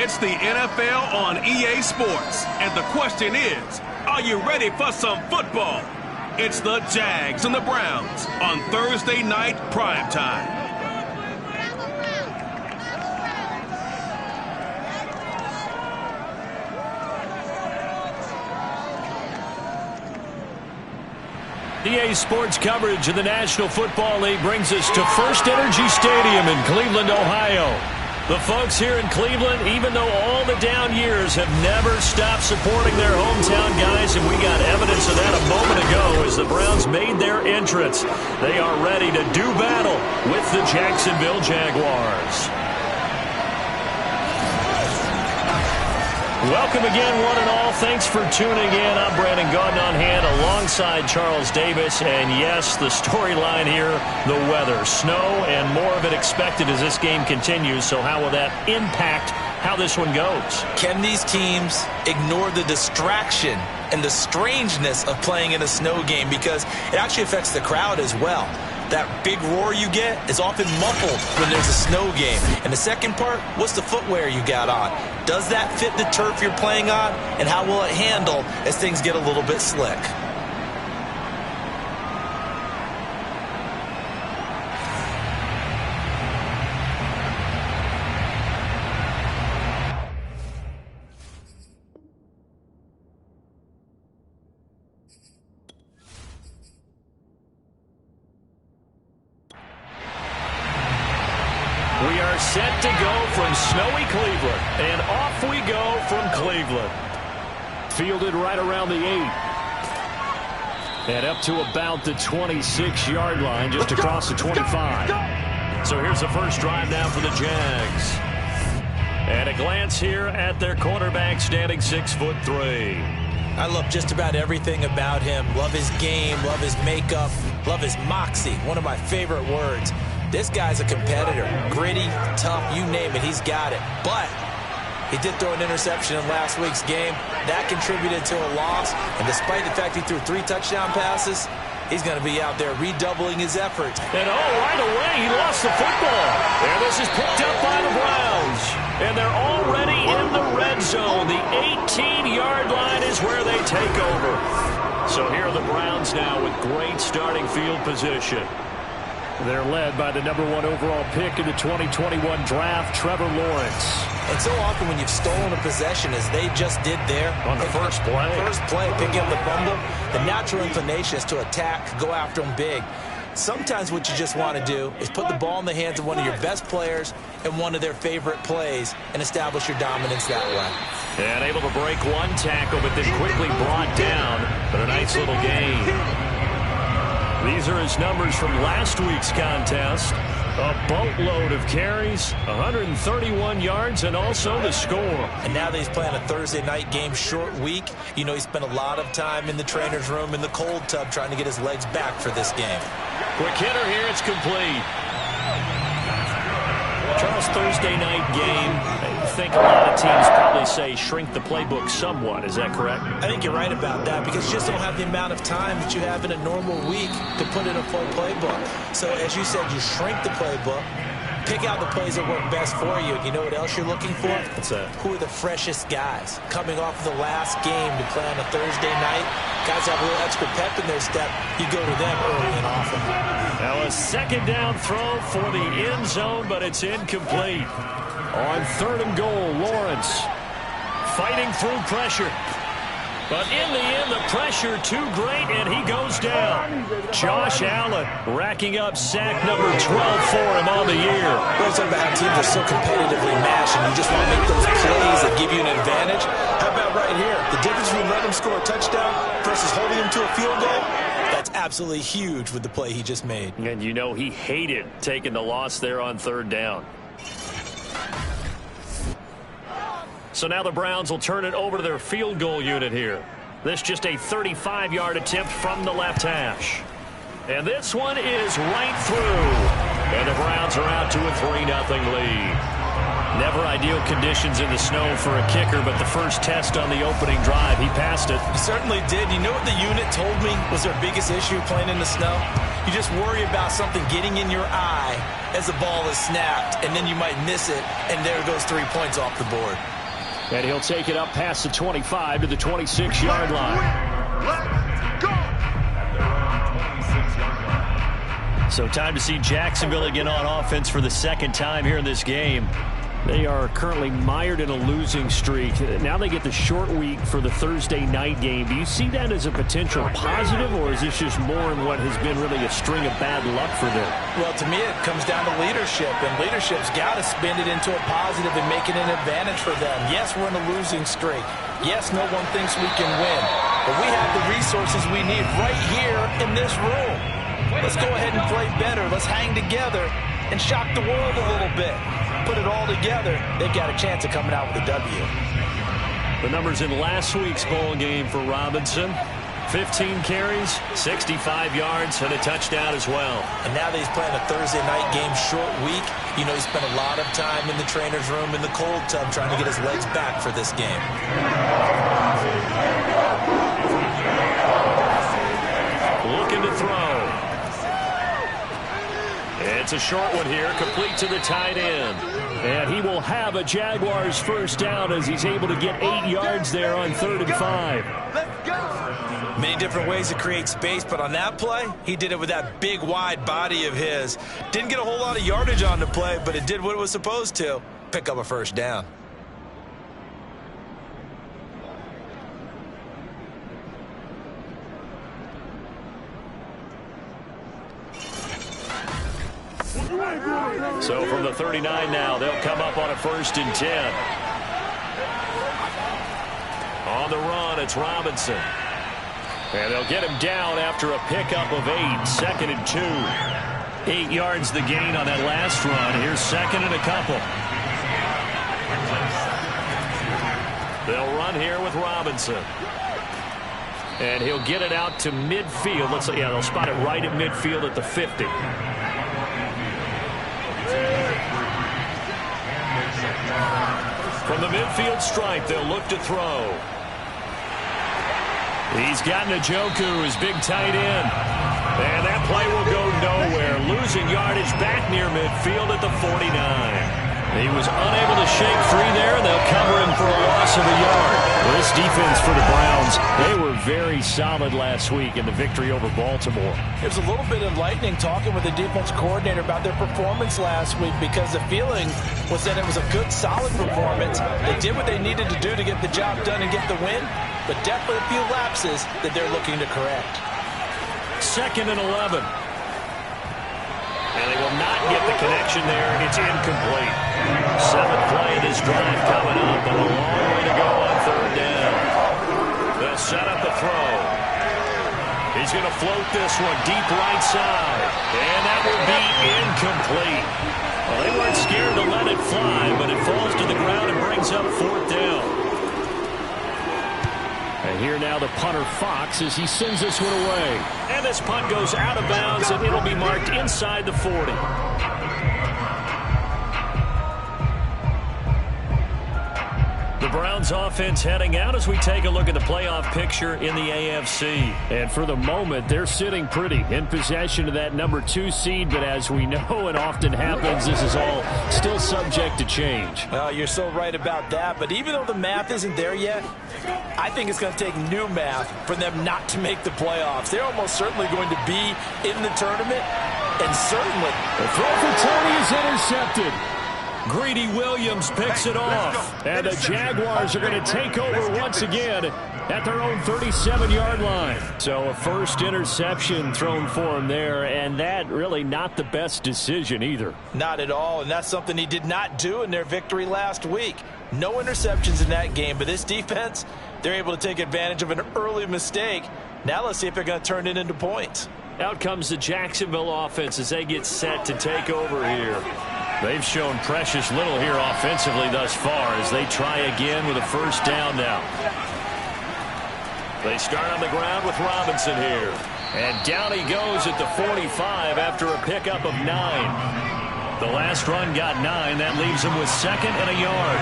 It's the NFL on EA Sports. And the question is, are you ready for some football? It's the Jags and the Browns on Thursday night primetime. EA Sports coverage of the National Football League brings us to First Energy Stadium in Cleveland, Ohio. The folks here in Cleveland, even though all the down years, have never stopped supporting their hometown guys, and we got evidence of that a moment ago as the Browns made their entrance. They are ready to do battle with the Jacksonville Jaguars. Welcome again, one and all. Thanks for tuning in. I'm Brandon Gaudin on hand alongside Charles Davis. And yes, the storyline here, the weather. Snow and more of it expected as this game continues. So how will that impact how this one goes? Can these teams ignore the distraction and the strangeness of playing in a snow game? Because it actually affects the crowd as well. That big roar you get is often muffled when there's a snow game. And the second part, what's the footwear you got on? Does that fit the turf you're playing on? And how will it handle as things get a little bit slick? We are set to go from snowy Cleveland, and off we go from Cleveland. Fielded right around the 8. And up to about the 26-yard line, just across the 25. So here's the first drive now for the Jags. And a glance here at their quarterback, standing 6'3". I love just about everything about him. Love his game, love his makeup, love his moxie. One of my favorite words. This guy's a competitor. Gritty, tough, you name it, he's got it. But he did throw an interception in last week's game. That contributed to a loss. And despite the fact he threw 3 touchdown passes, he's going to be out there redoubling his efforts. And right away, he lost the football. And this is picked up by the Browns. And they're already in the red zone. The 18-yard line is where they take over. So here are the Browns now with great starting field position. They're led by the #1 overall pick in the 2021 draft, Trevor Lawrence. And so often when you've stolen a possession, as they just did there, on the first play, picking up the fumble, the natural inclination is to attack, go after them big. Sometimes what you just want to do is put the ball in the hands of one of your best players in one of their favorite plays and establish your dominance that way. And able to break one tackle, but then quickly brought down. But a nice little gain. These are his numbers from last week's contest. A boatload of carries, 131 yards, and also the score. And now that he's playing a Thursday night game, short week, you know he spent a lot of time in the trainer's room in the cold tub trying to get his legs back for this game. Quick hitter here, it's complete. Charles, Thursday night game. I think a lot of teams probably say shrink the playbook somewhat. Is that correct? I think you're right about that because you just don't have the amount of time that you have in a normal week to put in a full playbook. So as you said, you shrink the playbook, pick out the plays that work best for you. You know what else you're looking for? What's that? Who are the freshest guys coming off the last game to play on a Thursday night? Guys have a little extra pep in their step. You go to them early and often. Now a second down throw for the end zone, but it's incomplete. On 3rd and goal, Lawrence fighting through pressure. But in the end, the pressure too great, and he goes down. Josh Allen racking up sack number 12 for him on the year. We're talking about how teams are so competitively matched, and you just want to make those plays that give you an advantage. How about right here? The difference between letting him score a touchdown versus holding him to a field goal? That's absolutely huge with the play he just made. And you know he hated taking the loss there on 3rd down. So now the Browns will turn it over to their field goal unit here. This just a 35-yard attempt from the left hash. And this one is right through. And the Browns are out to a 3-0 lead. Never ideal conditions in the snow for a kicker, but the first test on the opening drive, he passed it. He certainly did. You know what the unit told me was their biggest issue playing in the snow? You just worry about something getting in your eye as the ball is snapped, and then you might miss it, and there goes 3 points off the board. And he'll take it up past the 25 to the 26-yard line. Let's go! So time to see Jacksonville again on offense for the second time here in this game. They are currently mired in a losing streak. Now they get the short week for the Thursday night game. Do you see that as a potential positive, or is this just more in what has been really a string of bad luck for them? Well, to me, it comes down to leadership, and leadership's got to spin it into a positive and make it an advantage for them. Yes, we're in a losing streak. Yes, no one thinks we can win, but we have the resources we need right here in this room. Let's go ahead and play better. Let's hang together and shock the world a little bit. Put it all together, they've got a chance of coming out with a W. The numbers in last week's bowl game for Robinson: 15 carries, 65 yards, and a touchdown as well. And now that he's playing a Thursday night game short week, you know he spent a lot of time in the trainer's room in the cold tub trying to get his legs back for this game. Looking to throw. It's a short one here, complete to the tight end. And he will have a Jaguars first down as he's able to get 8 yards there on 3rd and 5. Let's go! Many different ways to create space, but on that play, he did it with that big, wide body of his. Didn't get a whole lot of yardage on the play, but it did what it was supposed to. Pick up a first down. So from the 39 now, they'll come up on a 1st and 10. On the run, it's Robinson. And they'll get him down after a pickup of 8, 2nd and 2. 8 yards the gain on that last run. Here's 2nd and a couple. They'll run here with Robinson. And he'll get it out to midfield. They'll spot it right at midfield at the 50. From the midfield stripe, they'll look to throw. He's got Njoku, his big tight end. And that play will go nowhere. Losing yardage back near midfield at the 49. He was unable to shake free there. They'll cover him for a loss of a yard. Well, this defense for the Browns, they were very solid last week in the victory over Baltimore. It was a little bit enlightening talking with the defense coordinator about their performance last week, because the feeling was that it was a good, solid performance. They did what they needed to do to get the job done and get the win, but definitely a few lapses that they're looking to correct. 2nd and 11. And they will not get the connection there. It's incomplete. 7th play of this drive coming up, and a long way to go on 3rd down. They'll set up the throw. He's going to float this one deep right side. And that will be incomplete. Well, they weren't scared to let it fly, but it falls to the ground and brings up 4th down. And here now the punter Fox as he sends this one away. And this punt goes out of bounds, and it'll be marked inside the 40. The Browns offense heading out as we take a look at the playoff picture in the AFC. And for the moment, they're sitting pretty in possession of that number 2 seed. But as we know and often happens, this is all still subject to change. Well, you're so right about that. But even though the math isn't there yet, I think it's going to take new math for them not to make the playoffs. They're almost certainly going to be in the tournament. And certainly, the throw for Tony is intercepted. Greedy Williams picks it off. And the Jaguars are going to take over once again at their own 37-yard line. So a first interception thrown for him there, and that really not the best decision either. Not at all, and that's something he did not do in their victory last week. No interceptions in that game, but this defense, they're able to take advantage of an early mistake. Now let's see if they're going to turn it into points. Out comes the Jacksonville offense as they get set to take over here. They've shown precious little here offensively thus far as they try again with a first down now. They start on the ground with Robinson here. And down he goes at the 45 after a pickup of 9. The last run got 9. That leaves him with 2nd and a yard.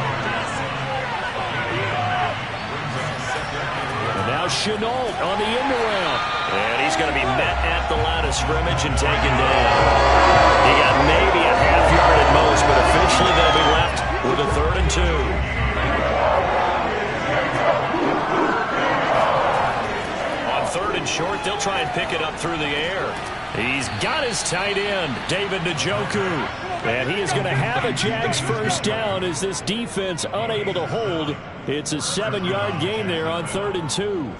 And now Shenault on the end around. And he's going to be met at the line of scrimmage and taken down. He got maybe a half yard at most, but officially they'll be left with a 3rd and 2. in short. They'll try and pick it up through the air. He's got his tight end, David Njoku. And he is going to have a Jags first down as this defense unable to hold. It's a 7-yard gain there on 3rd and 2.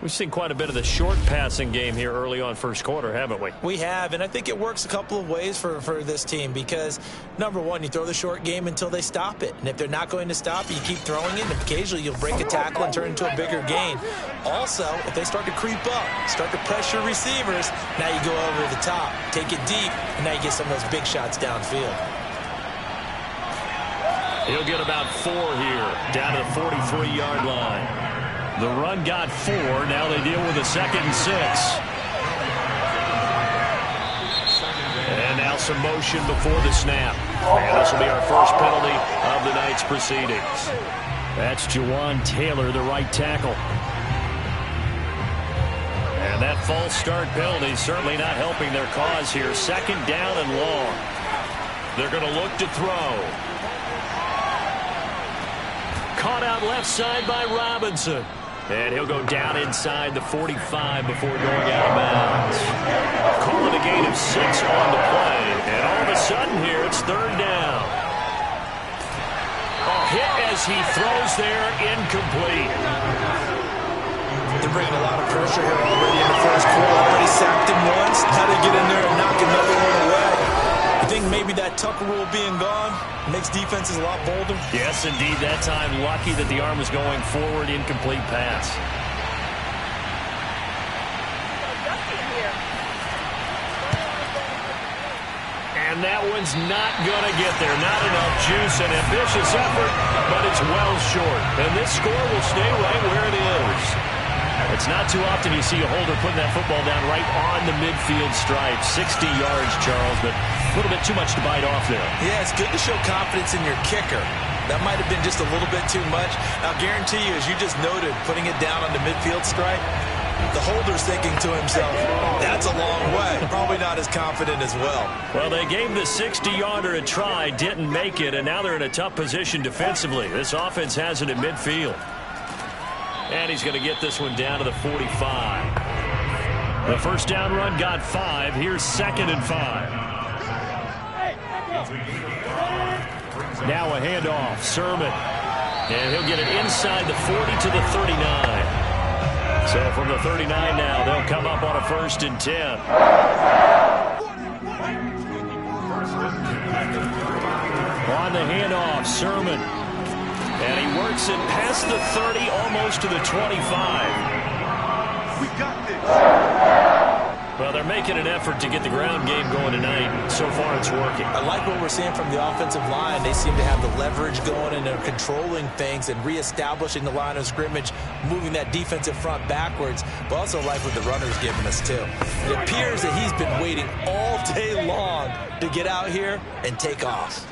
We've seen quite a bit of the short passing game here early on first quarter, haven't we? We have, and I think it works a couple of ways for this team because, number one, you throw the short game until they stop it. And if they're not going to stop it, you keep throwing it, and occasionally you'll break a tackle and turn into a bigger gain. Also, if they start to creep up, start to pressure receivers, now you go over the top, take it deep, and now you get some of those big shots downfield. He'll get about 4 here, down to the 43-yard line. The run got 4. Now they deal with a 2nd and 6. And now some motion before the snap. And this will be our first penalty of the night's proceedings. That's Jawan Taylor, the right tackle. And that false start penalty is certainly not helping their cause here. 2nd down and long. They're going to look to throw. Caught out left side by Robinson. And he'll go down inside the 45 before going out of bounds. Calling a gain of 6 on the play. And all of a sudden here, it's 3rd down. A hit as he throws there, incomplete. They're bringing a lot of pressure here already in the first quarter. Already sacked him once. How to get in there and knock another one away. I think maybe that Tucker rule being gone makes defenses a lot bolder. Yes, indeed. That time, lucky that the arm was going forward, incomplete pass. And that one's not going to get there. Not enough juice, an ambitious effort, but it's well short. And this score will stay right where it is. It's not too often you see a holder putting that football down right on the midfield stripe. 60 yards, Charles, but a little bit too much to bite off there. Yeah, it's good to show confidence in your kicker. That might have been just a little bit too much. I'll guarantee you, as you just noted, putting it down on the midfield stripe, the holder's thinking to himself, that's a long way. Probably not as confident as well. Well, they gave the 60-yarder a try, didn't make it, and now they're in a tough position defensively. This offense has it at midfield. And he's going to get this one down to the 45. The first down run got 5. Here's 2nd and 5. Now a handoff. Sermon. And he'll get it inside the 40 to the 39. So from the 39 now, they'll come up on a 1st and 10. On the handoff, Sermon. And he works it past the 30, almost to the 25. We got this. Well, they're making an effort to get the ground game going tonight. So far, it's working. I like what we're seeing from the offensive line. They seem to have the leverage going, and they're controlling things and reestablishing the line of scrimmage, moving that defensive front backwards. But also like what the runner's giving us, too. It appears that he's been waiting all day long to get out here and take off.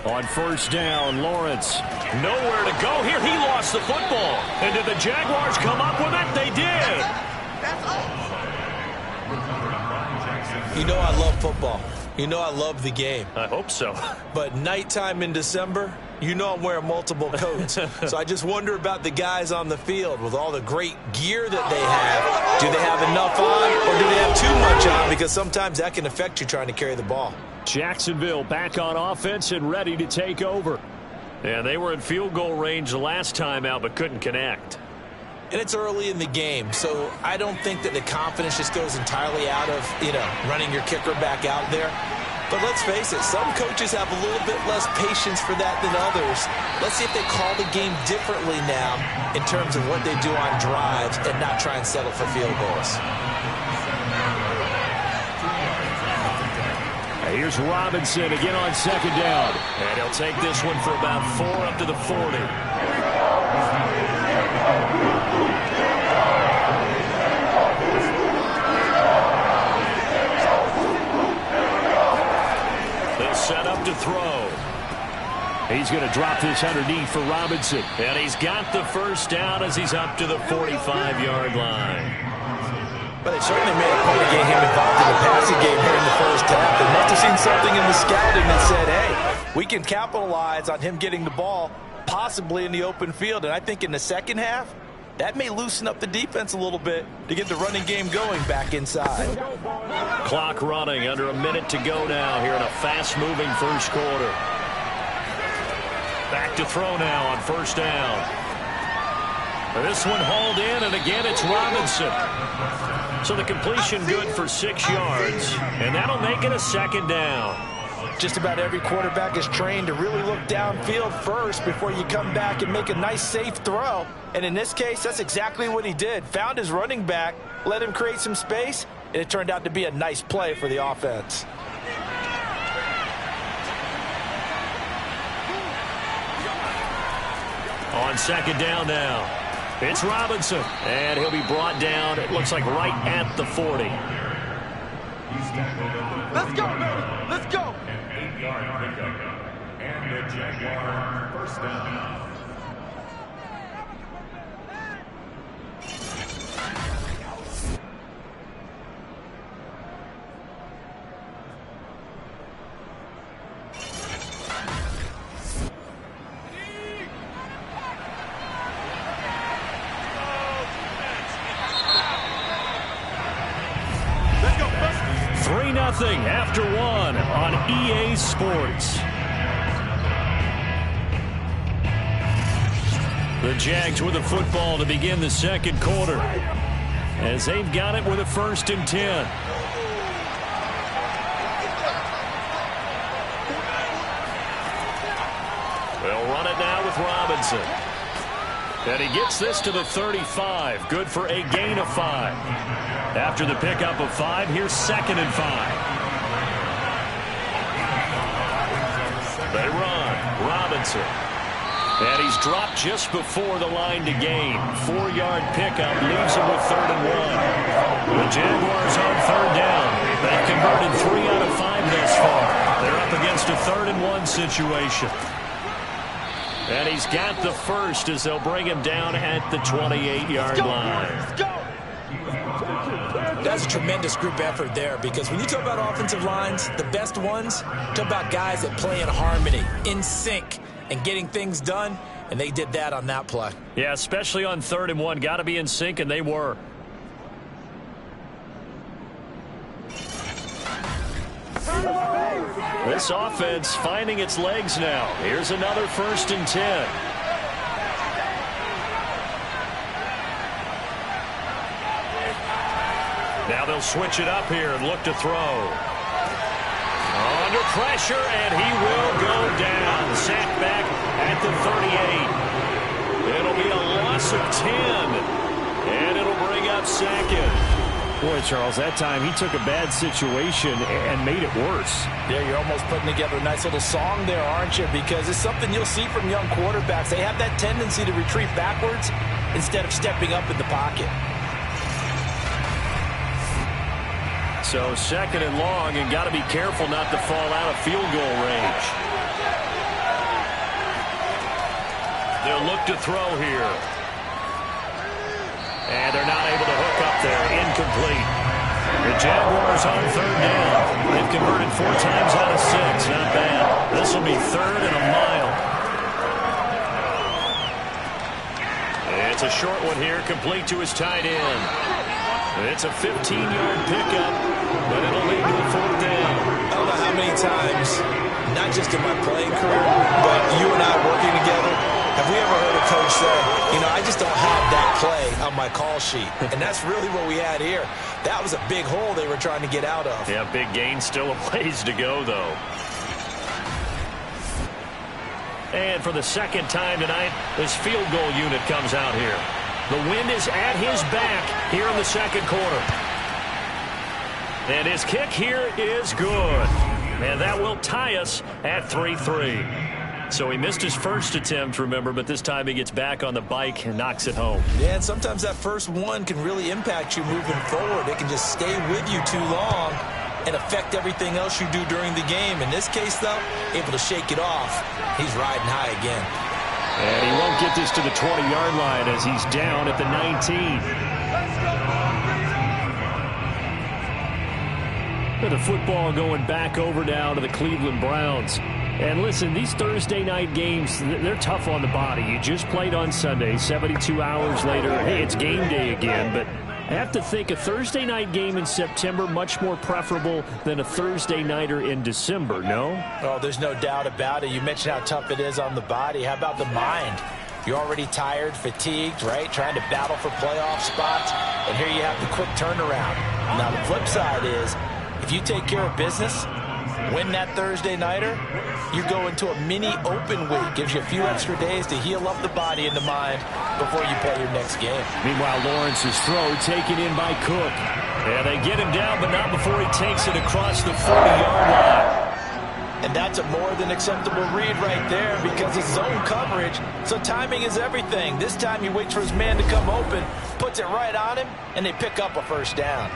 On 1st down, Lawrence. Nowhere to go here. He lost the football. And did the Jaguars come up with it? They did. You know I love football. You know I love the game. I hope so. But nighttime in December, you know I'm wearing multiple coats. So I just wonder about the guys on the field with all the great gear that they have. Do they have enough on or do they have too much on? Because sometimes that can affect you trying to carry the ball. Jacksonville back on offense and ready to take over. And they were in field goal range the last time out but couldn't connect. And it's early in the game, so I don't think that the confidence just goes entirely out of, running your kicker back out there. But let's face it, some coaches have a little bit less patience for that than others. Let's see if they call the game differently now in terms of what they do on drives and not try and settle for field goals. Here's Robinson again on 2nd down. And he'll take this one for about 4 up to the 40. They'll set up to throw. He's going to drop this underneath for Robinson. And he's got the first down as he's up to the 45-yard line. But they certainly made a point of getting him involved in the passing game here in the first half. They must have seen something in the scouting that said, hey, we can capitalize on him getting the ball possibly in the open field. And I think in the second half, That may loosen up the defense a little bit to get the running game going back inside. Clock running, under a minute to go now here in a fast-moving first quarter. Back to throw now on first down. This one hauled in, and again it's Robinson. So the completion good for 6 yards, and that'll make it a second down. Just about every quarterback is trained to really look downfield first before you come back and make a nice, safe throw. And in this case, that's exactly what he did. Found his running back, let him create some space, and it turned out to be a nice play for the offense. On second down now, it's Robinson, and he'll be brought down, it looks like right at the 40. Let's go, baby. Let's go. And the Jaguar first down. After one on EA Sports. The Jags with the football to begin the second quarter, as they've got it with a 1st and 10. They'll run it now with Robinson. And he gets this to the 35. Good for a gain of 5. After the pickup of 5, here's 2nd and 5. They run. Robinson. And he's dropped just before the line to gain. 4-yard pickup leaves him with 3rd and 1. The Jaguars on 3rd down. They've converted 3 out of 5 thus far. They're up against a 3rd and 1 situation. And he's got the first as they'll bring him down at the 28-yard line. Let's go. That's a tremendous group effort there, because when you talk about offensive lines, the best ones, talk about guys that play in harmony, in sync, and getting things done, and they did that on that play. Yeah, especially on 3rd and 1. Got to be in sync, and they were. This offense finding its legs now. Here's another 1st and 10. Now they'll switch it up here and look to throw. Under pressure, and he will go down. Sacked back at the 38. It'll be a loss of 10. And it'll bring up 2nd. Boy, Charles, that time he took a bad situation and made it worse. Yeah, you're almost putting together a nice little song there, aren't you? Because it's something you'll see from young quarterbacks. They have that tendency to retreat backwards instead of stepping up in the pocket. So 2nd and long, and got to be careful not to fall out of field goal range. They'll look to throw here. And they're not able to hook up there. Incomplete. The Jaguars on 3rd down. They've converted 4 times out of 6. Not bad. This will be 3rd and a mile. It's a short one here, complete to his tight end. It's a 15-yard pickup, but it'll lead to a 4th down. I don't know how many times, not just in my playing career, but you and I working together, have we ever heard a coach say, you know, I just don't have that play on my call sheet. And that's really what we had here. That was a big hole they were trying to get out of. Yeah, big gain, still a ways to go, though. And for the 2nd time tonight, this field goal unit comes out here. The wind is at his back here in the 2nd quarter. And his kick here is good. And that will tie us at 3-3. So he missed his first attempt, remember, but this time he gets back on the bike and knocks it home. Yeah, and sometimes that first one can really impact you moving forward. It can just stay with you too long and affect everything else you do during the game. In this case, though, able to shake it off. He's riding high again. And he won't get this to the 20-yard line as he's down at the 19. The football going back over now to the Cleveland Browns. And listen, these Thursday night games, they're tough on the body. You just played on Sunday, 72 hours later, hey, it's game day again. But I have to think a Thursday night game in September much more preferable than a Thursday nighter in December, no? Oh, there's no doubt about it. You mentioned how tough it is on the body. How about the mind? You're already tired, fatigued, right? Trying to battle for playoff spots. And here you have the quick turnaround. Now, the flip side is, if you take care of business, win that Thursday nighter, you go into a mini open week. Gives you a few extra days to heal up the body and the mind before you play your next game. Meanwhile, Lawrence's throw taken in by Cook. Yeah, they get him down, but not before he takes it across the 40-yard line. And that's a more than acceptable read right there because it's zone coverage, so timing is everything. This time he waits for his man to come open, puts it right on him, and they pick up a first down.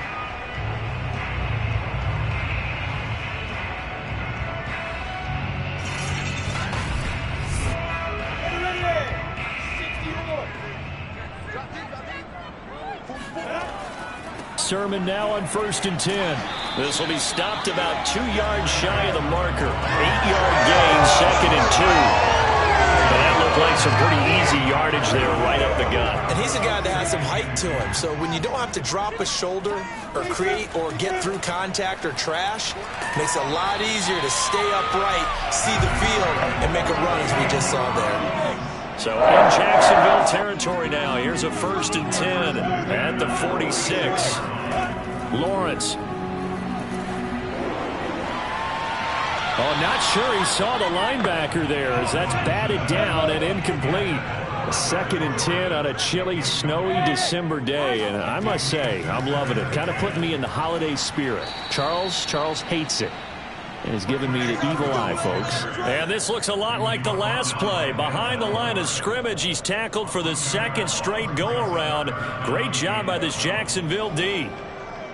Sermon now on 1st and 10. This will be stopped about 2 yards shy of the marker. 8-yard gain, 2nd and 2. And that looked like some pretty easy yardage there right up the gut. And he's a guy that has some height to him. So when you don't have to drop a shoulder or create or get through contact or trash, makes it a lot easier to stay upright, see the field, and make a run as we just saw there. So in Jacksonville territory now. Here's a 1st and 10 at the 46. Lawrence. Oh, not sure he saw the linebacker there as that's batted down and incomplete. A 2nd and 10 on a chilly, snowy December day. And I must say, I'm loving it. Kind of putting me in the holiday spirit. Charles hates it. And he's giving me the evil eye, folks. And this looks a lot like the last play. Behind the line of scrimmage, he's tackled for the 2nd straight go-around. Great job by this Jacksonville D.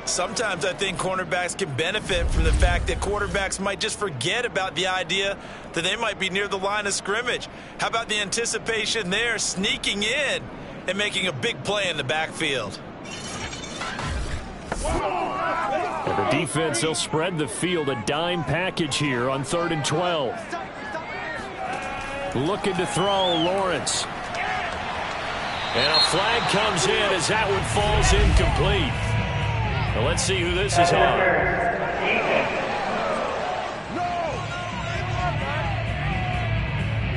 Sometimes I think cornerbacks can benefit from the fact that quarterbacks might just forget about the idea that they might be near the line of scrimmage. How about the anticipation there, sneaking in and making a big play in the backfield? And the defense, they'll spread the field, a dime package here on 3rd and 12. Looking to throw, Lawrence. And a flag comes in as that one falls incomplete. Now let's see who this is on.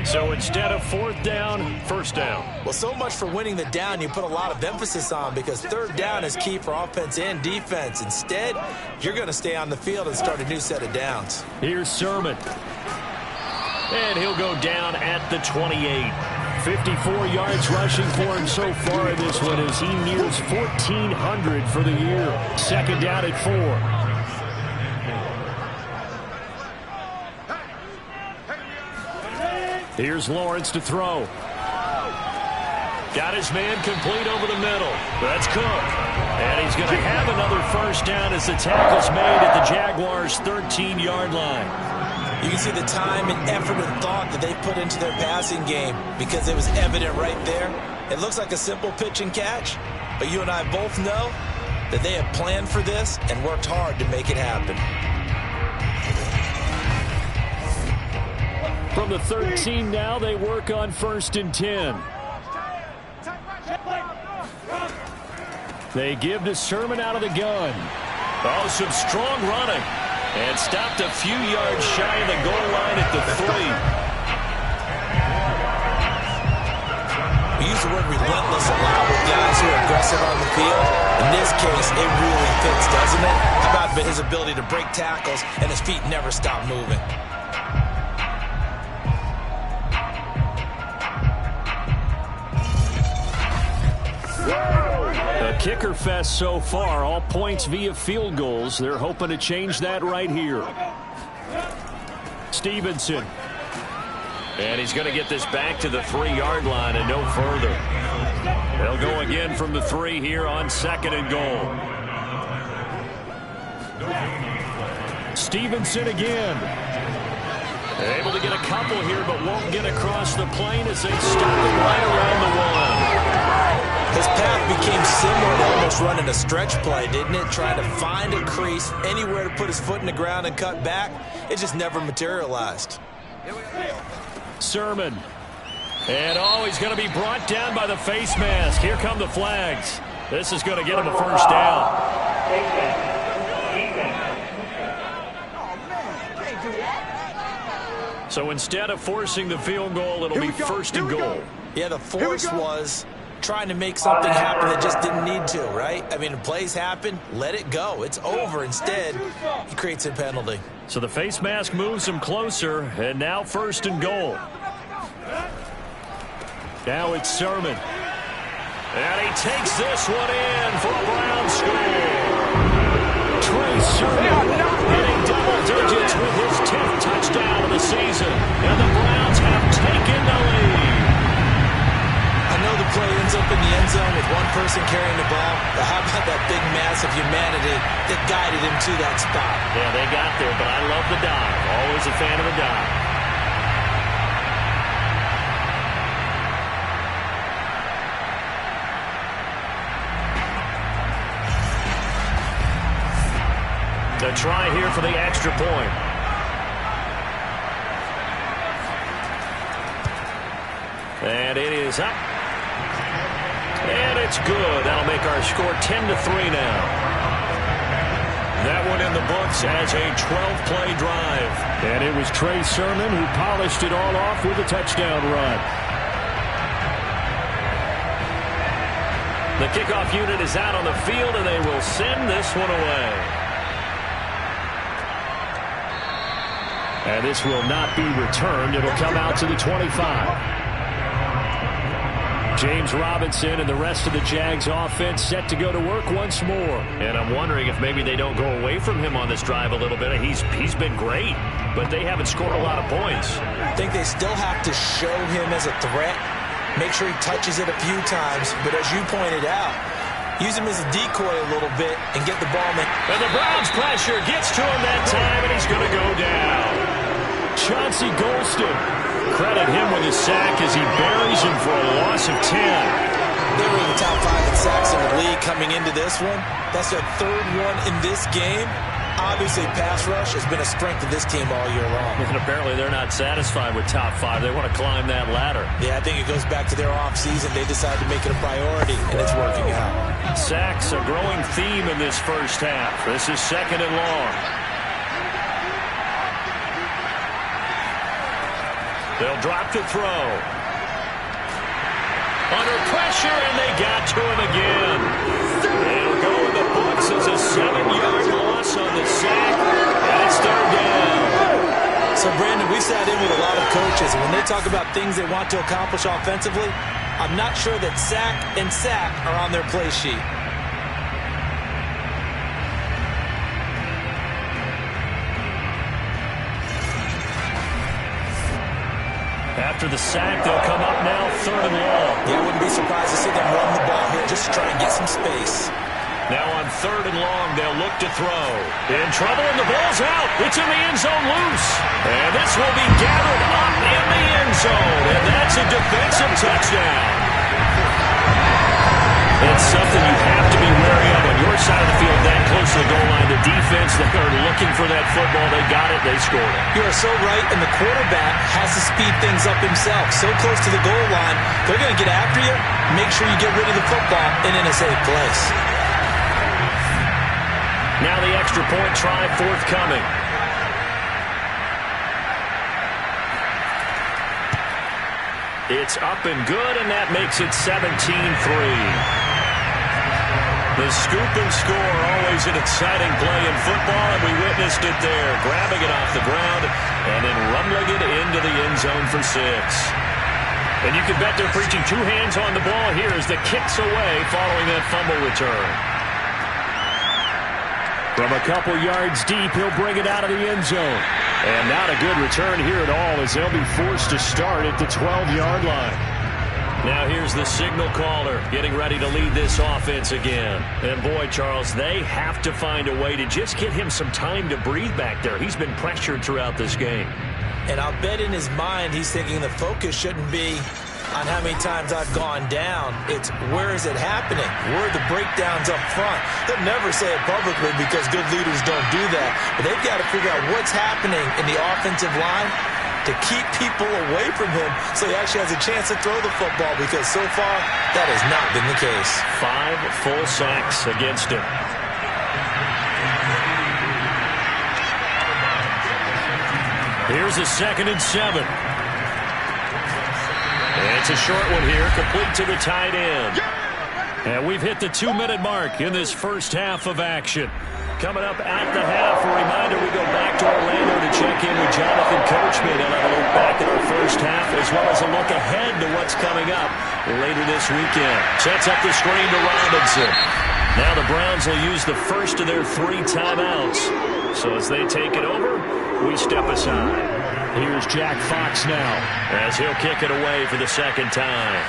So instead of 4th down, 1st down. Well, so much for winning the down you put a lot of emphasis on because 3rd down is key for offense and defense. Instead, you're going to stay on the field and start a new set of downs. Here's Sermon. And he'll go down at the 28. 54 yards rushing for him so far in this one as he nears 1,400 for the year. 2nd down at 4. Here's Lawrence to throw. Got his man complete over the middle. That's Cook. And he's going to have another 1st down as the tackle's made at the Jaguars' 13-yard line. You can see the time and effort and thought that they put into their passing game because it was evident right there. It looks like a simple pitch and catch, but you and I both know that they have planned for this and worked hard to make it happen. From the 13 now, they work on 1st and 10. They give to Sermon out of the gun. Oh, some strong running. And stopped a few yards shy of the goal line at the 3. We use the word relentless a lot with guys who are aggressive on the field. In this case, it really fits, doesn't it? How about his ability to break tackles and his feet never stop moving? A kicker fest so far, all points via field goals. They're hoping to change that right here. Stevenson. And he's going to get this back to the 3-yard line and no further. They'll go again from the 3 here on 2nd and goal. Stevenson again. Able to get a couple here, but won't get across the plane as they stop him right around the 1. His path became similar to almost running a stretch play, didn't it? Trying to find a crease, anywhere to put his foot in the ground and cut back. It just never materialized. Sermon. And he's going to be brought down by the face mask. Here come the flags. This is going to get him a first down. So instead of forcing the field goal, it'll be first and goal. Yeah, the force was trying to make something happen that just didn't need to, right? I mean, plays happen, let it go. It's over. Instead, he creates a penalty. So the face mask moves him closer, and now first and goal. Now it's Sermon. And he takes this one in for a Brown score. Trey Sermon hitting double digits with his 10th touchdown of the season. And the Browns have taken the lead. I know the play ends up in the end zone with one person carrying the ball, but how about that big mass of humanity that guided him to that spot? Yeah, they got there, but I love the dive. Always a fan of the dive. The try here for the extra point. And it is up. And it's good. That'll make our score 10-3 now. That one in the books as a 12-play drive. And it was Trey Sermon who polished it all off with a touchdown run. The kickoff unit is out on the field, and they will send this one away. And this will not be returned. It'll come out to the 25. James Robinson and the rest of the Jags offense set to go to work once more. And I'm wondering if maybe they don't go away from him on this drive a little bit. He's been great, but they haven't scored a lot of points. I think they still have to show him as a threat. Make sure he touches it a few times. But as you pointed out, use him as a decoy a little bit and get the ball. And the Browns pressure gets to him that time, and he's going to go down. Chauncey Golston. Credit him with his sack as he buries him for a loss of 10. They were in the top 5 in sacks in the league coming into this one. That's their third one in this game. Obviously, pass rush has been a strength of this team all year long. And apparently they're not satisfied with top 5. They want to climb that ladder. Yeah, I think it goes back to their offseason. They decided to make it a priority, and it's working out. Sacks, a growing theme in this first half. This is second and long. They'll drop to throw. Under pressure, and they got to him again. They'll go in the books as a 7-yard loss on the sack, and it's third down. So, Brandon, we sat in with a lot of coaches, and when they talk about things they want to accomplish offensively, I'm not sure that sack and sack are on their play sheet. After the sack, they'll come up now, third and long. Yeah, I wouldn't be surprised to see them run the ball here just to try and get some space. Now on third and long, they'll look to throw. In trouble, and the ball's out. It's in the end zone loose. And this will be gathered up in the end zone. And that's a defensive touchdown. It's something you have to be wary of on your side of the field, that close to the goal line. The defense, they are looking for that football. They got it. They scored it. You are so right, and the quarterback has to speed things up himself. So close to the goal line, they're going to get after you. Make sure you get rid of the football and in a safe place. Now the extra point try forthcoming. It's up and good, and that makes it 17-3. The scoop and score, always an exciting play in football, and we witnessed it there, grabbing it off the ground and then rumbling it into the end zone for 6. And you can bet they're preaching 2 hands on the ball here as the kick's away following that fumble return. From a couple yards deep, he'll bring it out of the end zone. And not a good return here at all as they'll be forced to start at the 12-yard line. Now here's the signal caller getting ready to lead this offense again. And boy, Charles, they have to find a way to just get him some time to breathe back there. He's been pressured throughout this game. And I'll bet in his mind he's thinking the focus shouldn't be on how many times I've gone down. It's where is it happening? Where are the breakdowns up front? They'll never say it publicly because good leaders don't do that. But they've got to figure out what's happening in the offensive line to keep people away from him so he actually has a chance to throw the football, because so far that has not been the case. 5 full sacks against him. Here's a 2nd and 7. It's a short one here, complete to the tight end. And we've hit the 2-minute mark in this first half of action. Coming up at the half, a reminder, we go back to Orlando to check in with Jonathan Coachman. He'll have a look back at our first half, as well as a look ahead to what's coming up later this weekend. Sets up the screen to Robinson. Now the Browns will use the first of their 3 timeouts. So as they take it over, we step aside. Here's Jack Fox now, as he'll kick it away for the 2nd time.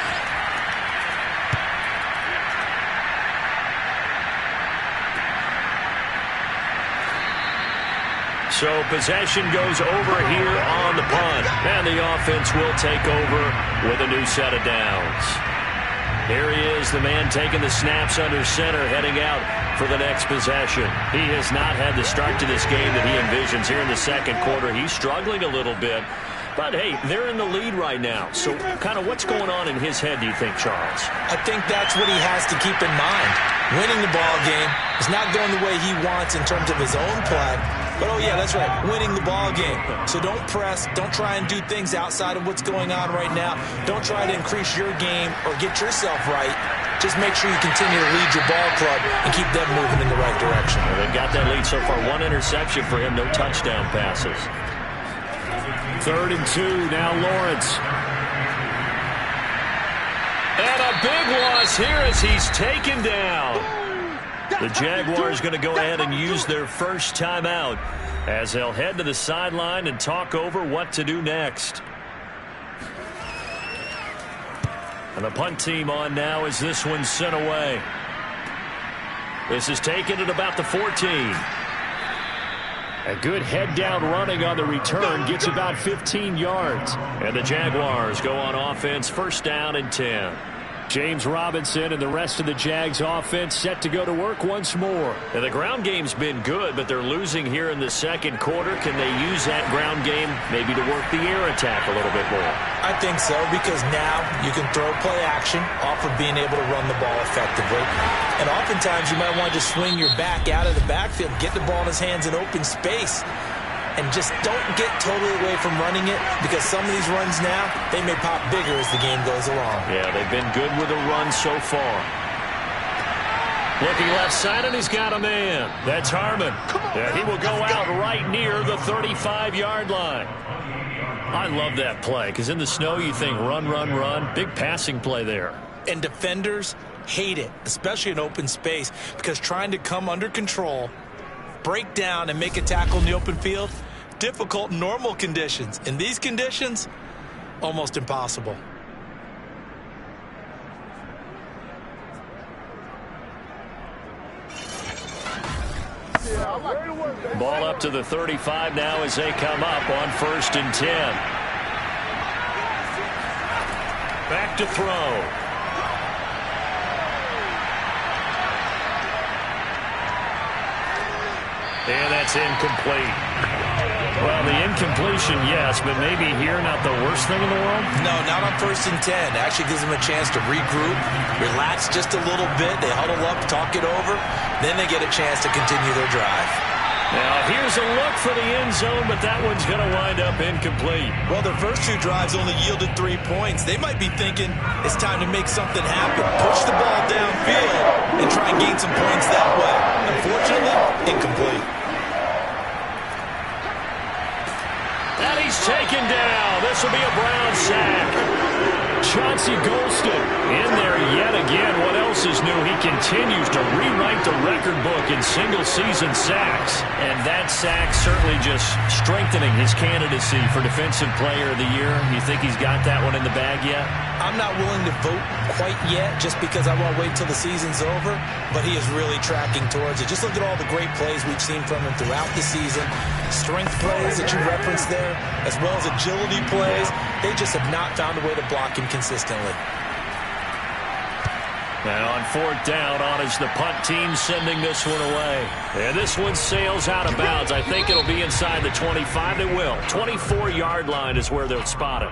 So possession goes over here on the punt. And the offense will take over with a new set of downs. Here he is, the man taking the snaps under center, heading out for the next possession. He has not had the start to this game that he envisions here in the 2nd quarter. He's struggling a little bit. But, hey, they're in the lead right now. So kind of what's going on in his head, do you think, Charles? I think that's what he has to keep in mind. Winning the ball game is not going the way he wants in terms of his own play. But, oh, yeah, that's right, winning the ball game. So don't press. Don't try and do things outside of what's going on right now. Don't try to increase your game or get yourself right. Just make sure you continue to lead your ball club and keep them moving in the right direction. Well, they've got that lead so far. 1 interception for him, no touchdown passes. 3rd and 2, now Lawrence. And a big loss here as he's taken down. The Jaguars going to go ahead and use their first timeout as they'll head to the sideline and talk over what to do next. And the punt team on now as this one's sent away. This is taken at about the 14. A good head-down running on the return gets about 15 yards. And the Jaguars go on offense, 1st down and 10. James Robinson and the rest of the Jags offense set to go to work once more. And the ground game's been good, but they're losing here in the 2nd quarter. Can they use that ground game maybe to work the air attack a little bit more? I think so, because now you can throw play action off of being able to run the ball effectively. And oftentimes you might want to just swing your back out of the backfield, get the ball in his hands in open space. And just don't get totally away from running it, because some of these runs now, they may pop bigger as the game goes along. Yeah, they've been good with the run so far. Looking left side, and he's got a man. That's Harmon. Yeah, he will go out right near the 35-yard line. I love that play, because in the snow you think run, run, run. Big passing play there. And defenders hate it, especially in open space, because trying to come under control, break down, and make a tackle in the open field, difficult in normal conditions. In these conditions, almost impossible. Ball up to the 35 now as they come up on 1st and 10. Back to throw. And that's incomplete. Well, the incompletion, yes, but maybe here not the worst thing in the world? No, not on 1st and 10. It actually gives them a chance to regroup, relax just a little bit. They huddle up, talk it over. Then they get a chance to continue their drive. Now, here's a look for the end zone, but that one's going to wind up incomplete. Well, their first 2 drives only yielded 3 points. They might be thinking it's time to make something happen. Push the ball downfield and try and gain some points that way. Unfortunately, incomplete. And he's taken down. This will be a Brown sack. Chauncey Golston in there yet again. What else is new? He continues to rewrite the record book in single-season sacks. And that sack certainly just strengthening his candidacy for Defensive Player of the Year. You think he's got that one in the bag yet? I'm not willing to vote quite yet just because I want to wait until the season's over, but he is really tracking towards it. Just look at all the great plays we've seen from him throughout the season. Strength plays that you referenced there, as well as agility plays. They just have not found a way to block him consistently. And on fourth down, on is the punt team sending this one away. And this one sails out of bounds. I think it'll be inside the 25. It will. 24-yard line is where they'll spot it.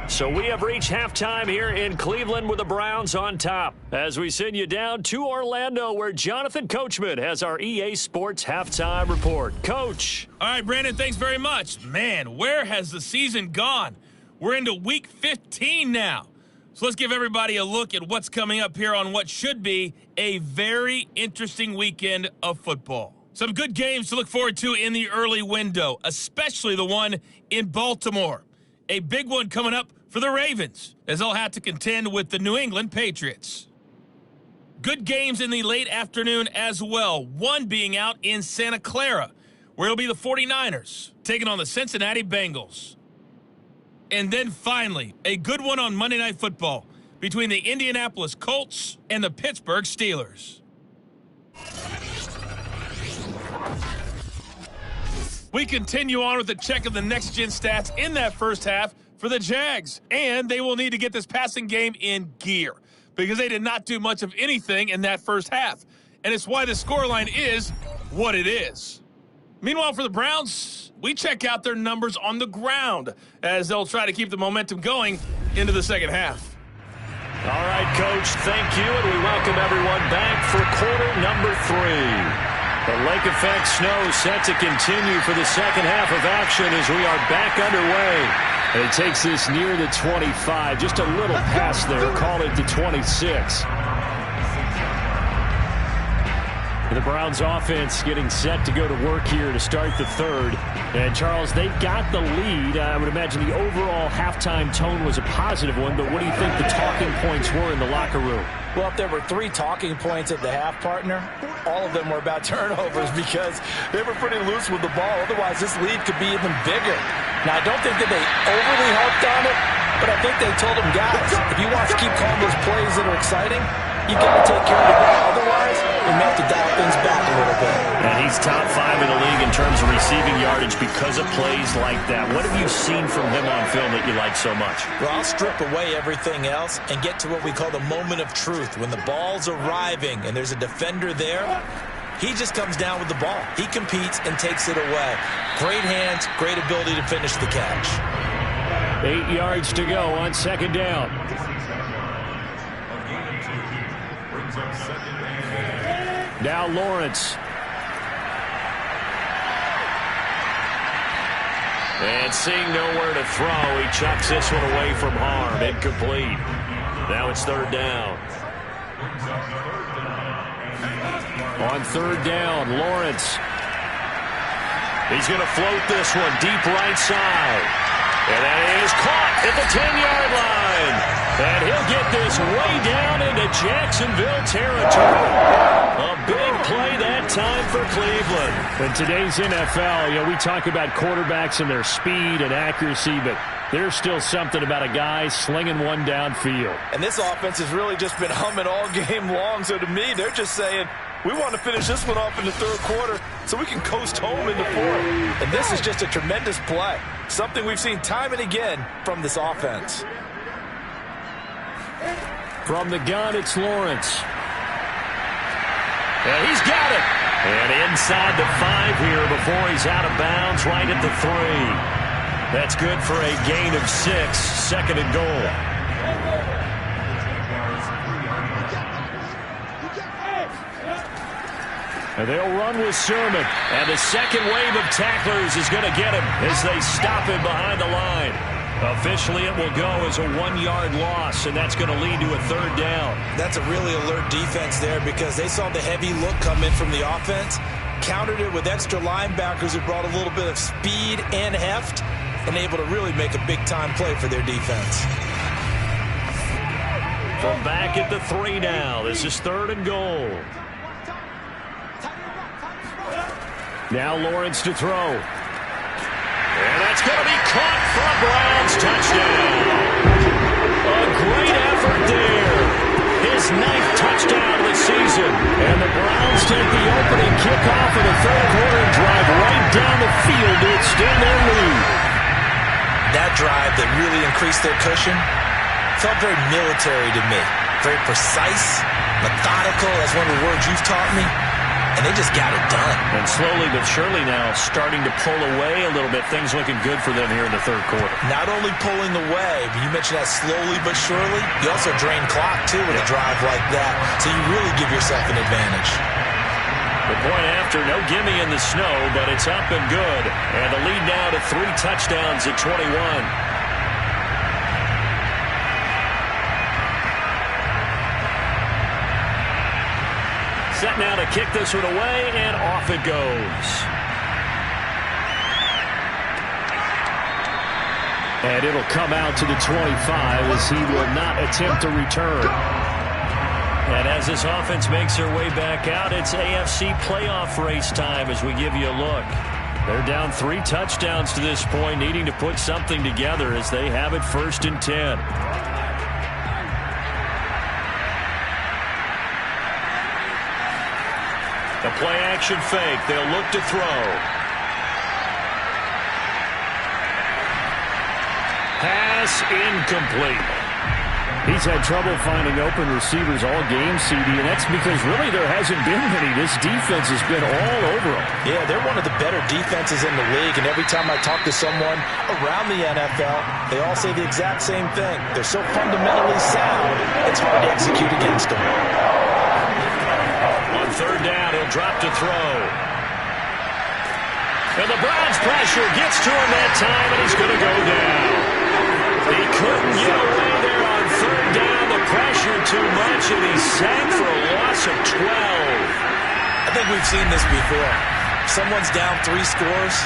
So we have reached halftime here in Cleveland with the Browns on top. As we send you down to Orlando, where Jonathan Coachman has our EA Sports halftime report. Coach. All right, Brandon, thanks very much. Man, where has the season gone? We're into week 15 now. So let's give everybody a look at what's coming up here on what should be a very interesting weekend of football. Some good games to look forward to in the early window, especially the one in Baltimore. A big one coming up for the Ravens, as they'll have to contend with the New England Patriots. Good games in the late afternoon as well, one being out in Santa Clara, where it'll be the 49ers taking on the Cincinnati Bengals. And then finally, a good one on Monday Night Football between the Indianapolis Colts and the Pittsburgh Steelers. We continue on with the check of the next-gen stats in that first half for the Jags. And they will need to get this passing game in gear because they did not do much of anything in that first half. And it's why the scoreline is what it is. Meanwhile, for the Browns, we check out their numbers on the ground as they'll try to keep the momentum going into the second half. All right, Coach, thank you, and we welcome everyone back for quarter number 3. The lake effect snow set to continue for the second half of action as we are back underway. And it takes this near the 25, just a little past there, call it the 26. The Browns offense getting set to go to work here to start the third. And, Charles, they've got the lead. I would imagine the overall halftime tone was a positive one, but what do you think the talking points were in the locker room? Well, if there were 3 talking points at the half, partner, all of them were about turnovers because they were pretty loose with the ball. Otherwise, this lead could be even bigger. Now, I don't think that they overly harped on it, but I think they told them, guys, if you want to keep calling those plays that are exciting, you got to take care of the ball. Otherwise, we may have to dial things back a little bit. And he's top 5 in the league in terms of receiving yardage because of plays like that. What have you seen from him on film that you like so much? Well, I'll strip away everything else and get to what we call the moment of truth. When the ball's arriving and there's a defender there, he just comes down with the ball. He competes and takes it away. Great hands, great ability to finish the catch. 8 yards to go on second down. Now Lawrence. And seeing nowhere to throw, he chucks this one away from harm. Incomplete. Now it's third down. On third down, Lawrence. He's going to float this one deep right side. And that is caught at the 10-yard line. And he'll get this way down into Jacksonville territory. A big play that time for Cleveland. In today's NFL, we talk about quarterbacks and their speed and accuracy, but there's still something about a guy slinging one downfield. And this offense has really just been humming all game long. So to me, they're just saying, we want to finish this one off in the third quarter so we can coast home in the fourth. And this is just a tremendous play. Something we've seen time and again from this offense. From the gun, it's Lawrence. And he's got it. And inside the 5 here before he's out of bounds right at the 3. That's good for a gain of 6, second and goal. And they'll run with Sermon. And the second wave of tacklers is going to get him as they stop him behind the line. Officially, it will go as a 1-yard loss, and that's going to lead to a third down. That's a really alert defense there because they saw the heavy look come in from the offense, countered it with extra linebackers who brought a little bit of speed and heft, and able to really make a big-time play for their defense. From back at the 3 now, this is third and goal. Now Lawrence to throw. And that's going to be caught for a Browns touchdown. A great effort there. His 9th touchdown of the season. And the Browns take the opening kickoff of the third quarter and drive right down the field to extend their lead. That drive that really increased their cushion felt very military to me. very precise, methodical. That's one of the words you've taught me. And they just got it done. And slowly but surely now starting to pull away a little bit. Things looking good for them here in the third quarter. Not only pulling away, but you mentioned that slowly but surely. You also drain clock, too, with a drive like that. So you really give yourself an advantage. The point after, no gimme in the snow, but it's up and good. And the lead now to 3 touchdowns at 21. Set now to kick this one away, and off it goes. And it'll come out to the 25 as he will not attempt to return. And as this offense makes their way back out, it's AFC playoff race time as we give you a look. They're down 3 touchdowns to this point, needing to put something together as they have it 1st and 10. The play-action fake. They'll look to throw. Pass incomplete. He's had trouble finding open receivers all game, CD, and that's because really there hasn't been many. This defense has been all over them. Yeah, they're one of the better defenses in the league, and every time I talk to someone around the NFL, they all say the exact same thing. They're so fundamentally sound, it's hard to execute against them. On 3rd down, he'll drop to throw. And the Browns pressure gets to him that time, and he's going to go down. He couldn't get away there on 3rd down. The pressure too much, and he's sacked for a loss of 12. I think we've seen this before. Someone's down 3 scores.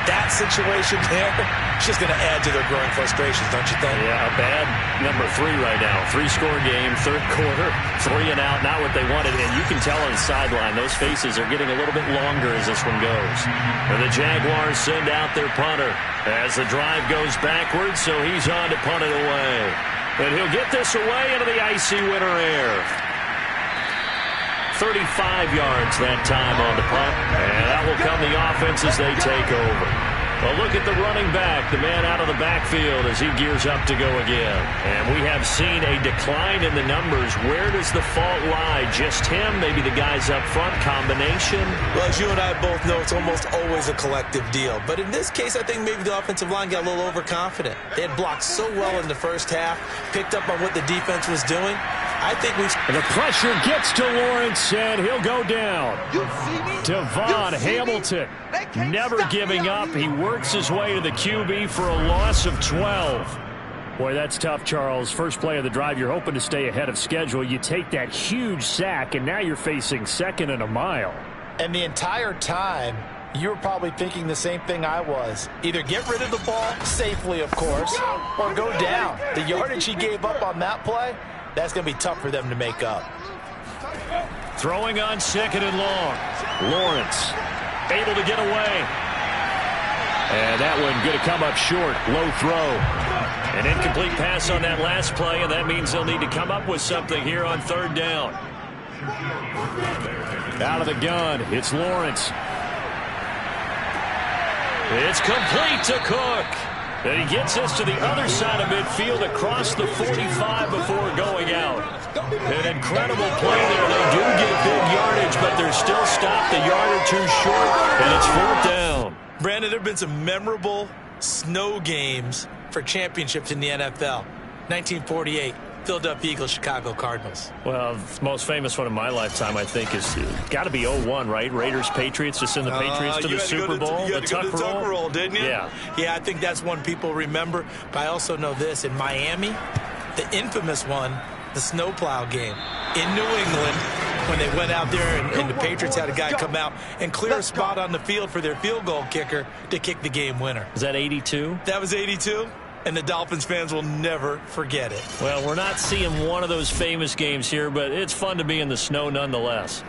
That situation there, it's just going to add to their growing frustrations, don't you think? Yeah, a bad number 3 right now. 3-score game, 3rd quarter, 3 and out, not what they wanted. And you can tell on the sideline, those faces are getting a little bit longer as this one goes. And the Jaguars send out their punter as the drive goes backwards, so he's on to punt it away. And he'll get this away into the icy winter air. 35 yards that time on the punt, and that will come the offense as they take over. Well, look at the running back, the man out of the backfield as he gears up to go again. And we have seen a decline in the numbers. Where does the fault lie? Just him? Maybe the guys up front? Combination? Well, as you and I both know, it's almost always a collective deal. But in this case, I think maybe the offensive line got a little overconfident. They had blocked so well in the first half, picked up on what the defense was doing. I think we've... And the pressure gets to Lawrence, and he'll go down. Devon Hamilton, never giving up. He works his way to the QB for a loss of 12. Boy, that's tough, Charles. First play of the drive, you're hoping to stay ahead of schedule. You take that huge sack, and now you're facing 2nd and a mile. And the entire time, you were probably thinking the same thing I was. Either get rid of the ball, safely, of course, or go down. The yardage he gave up on that play, that's going to be tough for them to make up. Throwing on 2nd and long. Lawrence able to get away. And that one going to come up short. Low throw. An incomplete pass on that last play, and that means they'll need to come up with something here on 3rd down. Out of the gun, it's Lawrence. It's complete to Cook. And he gets us to the other side of midfield across the 45 before going out. An incredible play there. They do get big yardage, but they're still stopped a yard or 2 short, and it's 4th down. Brandon, there have been some memorable snow games for championships in the NFL. 1948, Philadelphia Eagles, Chicago Cardinals. Well, the most famous one in my lifetime, I think, is got to be 01, right? Raiders-Patriots to send the Patriots to the Super Bowl. You had to go to the Tuck roll, didn't you? Yeah. Yeah, I think that's one people remember. But I also know this. In Miami, the infamous one, the snowplow game. In New England, when they went out there and the Patriots had a guy come out and clear a spot on the field for their field goal kicker to kick the game winner. Is that 82? That was 82. And the Dolphins fans will never forget it. Well, we're not seeing one of those famous games here, but it's fun to be in the snow nonetheless.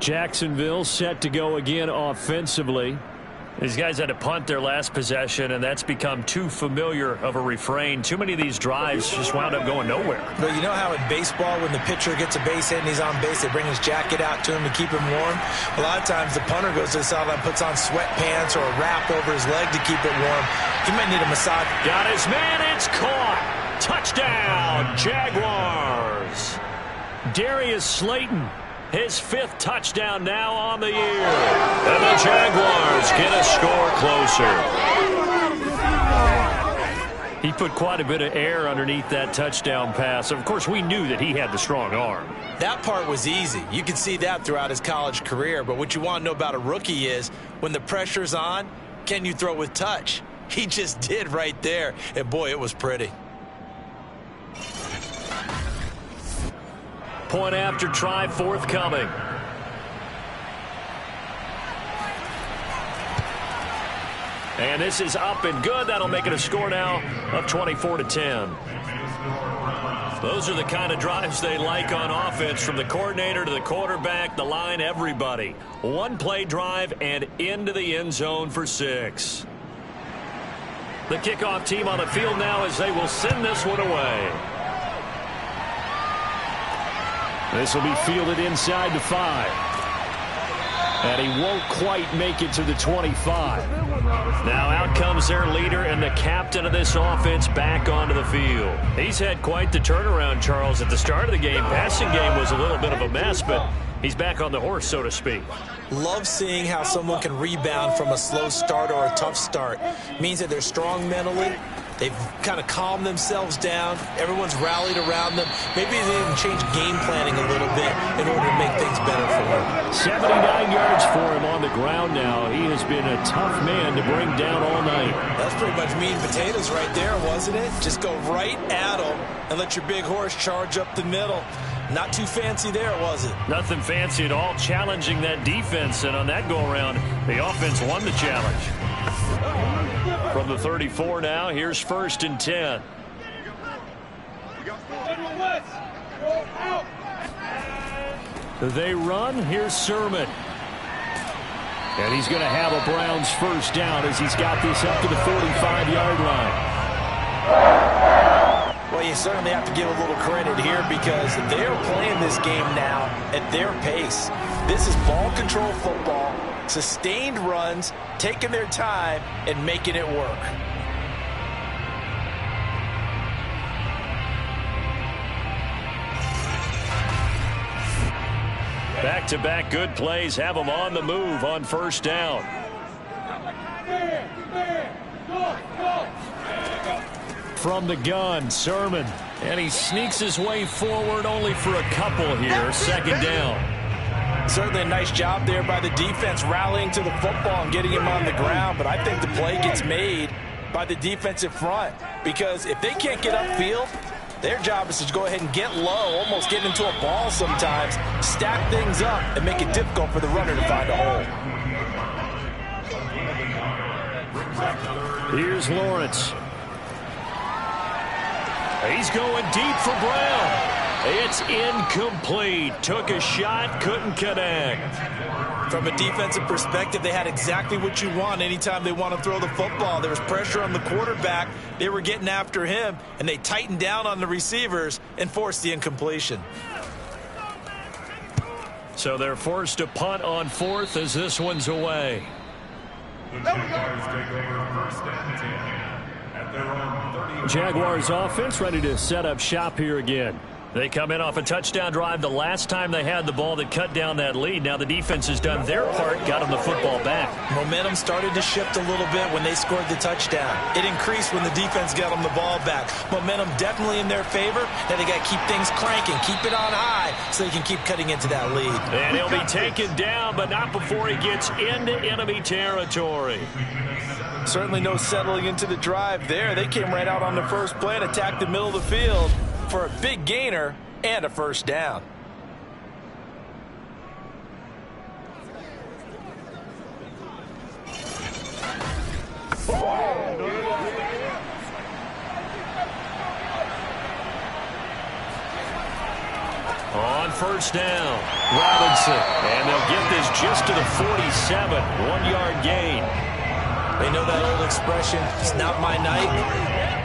Jacksonville set to go again offensively. These guys had to punt their last possession, and that's become too familiar of a refrain. Too many of these drives just wound up going nowhere. But you know how in baseball, when the pitcher gets a base hit and he's on base, they bring his jacket out to him to keep him warm? A lot of times the punter goes to the sideline, puts on sweatpants or a wrap over his leg to keep it warm. He might need a massage. Got his man, it's caught. Touchdown, Jaguars. Darius Slayton, his 5th touchdown now on the year. And the Jaguars get a score closer. He put quite a bit of air underneath that touchdown pass. Of course, we knew that he had the strong arm. That part was easy. You can see that throughout his college career. But what you want to know about a rookie is when the pressure's on, can you throw with touch? He just did right there. And, boy, it was pretty. Point after try forthcoming. And this is up and good. That'll make it a score now of 24-10. Those are the kind of drives they like on offense, from the coordinator to the quarterback, the line, everybody. One-play drive and into the end zone for 6. The kickoff team on the field now as they will send this one away. This will be fielded inside the 5. And he won't quite make it to the 25. Now out comes their leader and the captain of this offense back onto the field. He's had quite the turnaround, Charles. At the start of the game, passing game was a little bit of a mess, but he's back on the horse, so to speak. Love seeing how someone can rebound from a slow start or a tough start. Means that they're strong mentally. They've kind of calmed themselves down. Everyone's rallied around them. Maybe they even change game planning a little bit in order to make things better for him. 79 yards for him on the ground now. He has been a tough man to bring down all night. That's pretty much meat and potatoes right there, wasn't it? Just go right at him and let your big horse charge up the middle. Not too fancy there, was it? Nothing fancy at all, challenging that defense. And on that go-around, the offense won the challenge. From the 34 now, here's 1st and 10. They run. Here's Sermon. And he's going to have a Browns first down as he's got this up to the 45-yard line. Well, you certainly have to give a little credit here because they're playing this game now at their pace. This is ball control football, sustained runs, taking their time, and making it work. Back-to-back good plays have them on the move on first down. From the gun, Sermon. And he sneaks his way forward only for a couple here. 2nd down. Certainly a nice job there by the defense rallying to the football and getting him on the ground. But I think the play gets made by the defensive front. Because if they can't get upfield, their job is to go ahead and get low, almost get into a ball sometimes, stack things up, and make it difficult for the runner to find a hole. Here's Lawrence. He's going deep for Brown. It's incomplete. Took a shot, couldn't connect. From a defensive perspective, they had exactly what you want anytime they want to throw the football. There was pressure on the quarterback. They were getting after him, and they tightened down on the receivers and forced the incompletion. So they're forced to punt on 4th as this one's away. The Jaguars take over 1st and 10 at their own 30. Jaguars offense ready to set up shop here again. They come in off a touchdown drive the last time they had the ball that cut down that lead. Now the defense has done their part, got them the football back. Momentum started to shift a little bit when they scored the touchdown. It increased when the defense got them the ball back. Momentum definitely in their favor. Now they got to keep things cranking, keep it on high so they can keep cutting into that lead. And he'll be taken down, but not before he gets into enemy territory. Certainly no settling into the drive there. They came right out on the first play and attacked the middle of the field for a big gainer and a first down. On first down, Robinson. And they'll get this just to the 47, 1-yard gain. They know that old expression, it's not my night.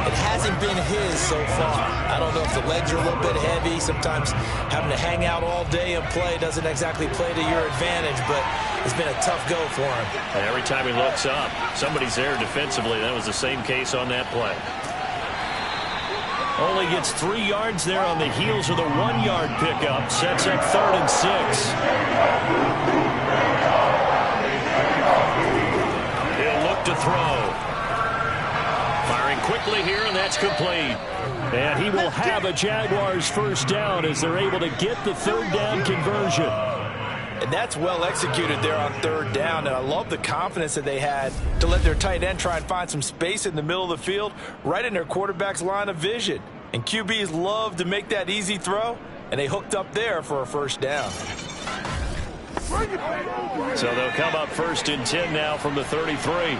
It hasn't been his so far. I don't know if the legs are a little bit heavy. Sometimes having to hang out all day and play doesn't exactly play to your advantage, but it's been a tough go for him. And every time he looks up, somebody's there defensively. That was the same case on that play. Only gets 3 yards there on the heels of the 1-yard pickup. Sets up 3rd and 6. He'll look to throw. Firing quickly here, and that's complete. And he will have a Jaguars first down as they're able to get the 3rd down conversion. And that's well executed there on 3rd down. And I love the confidence that they had to let their tight end try and find some space in the middle of the field, right in their quarterback's line of vision. And QBs love to make that easy throw, and they hooked up there for a first down. So they'll come up 1st and 10 now from the 33.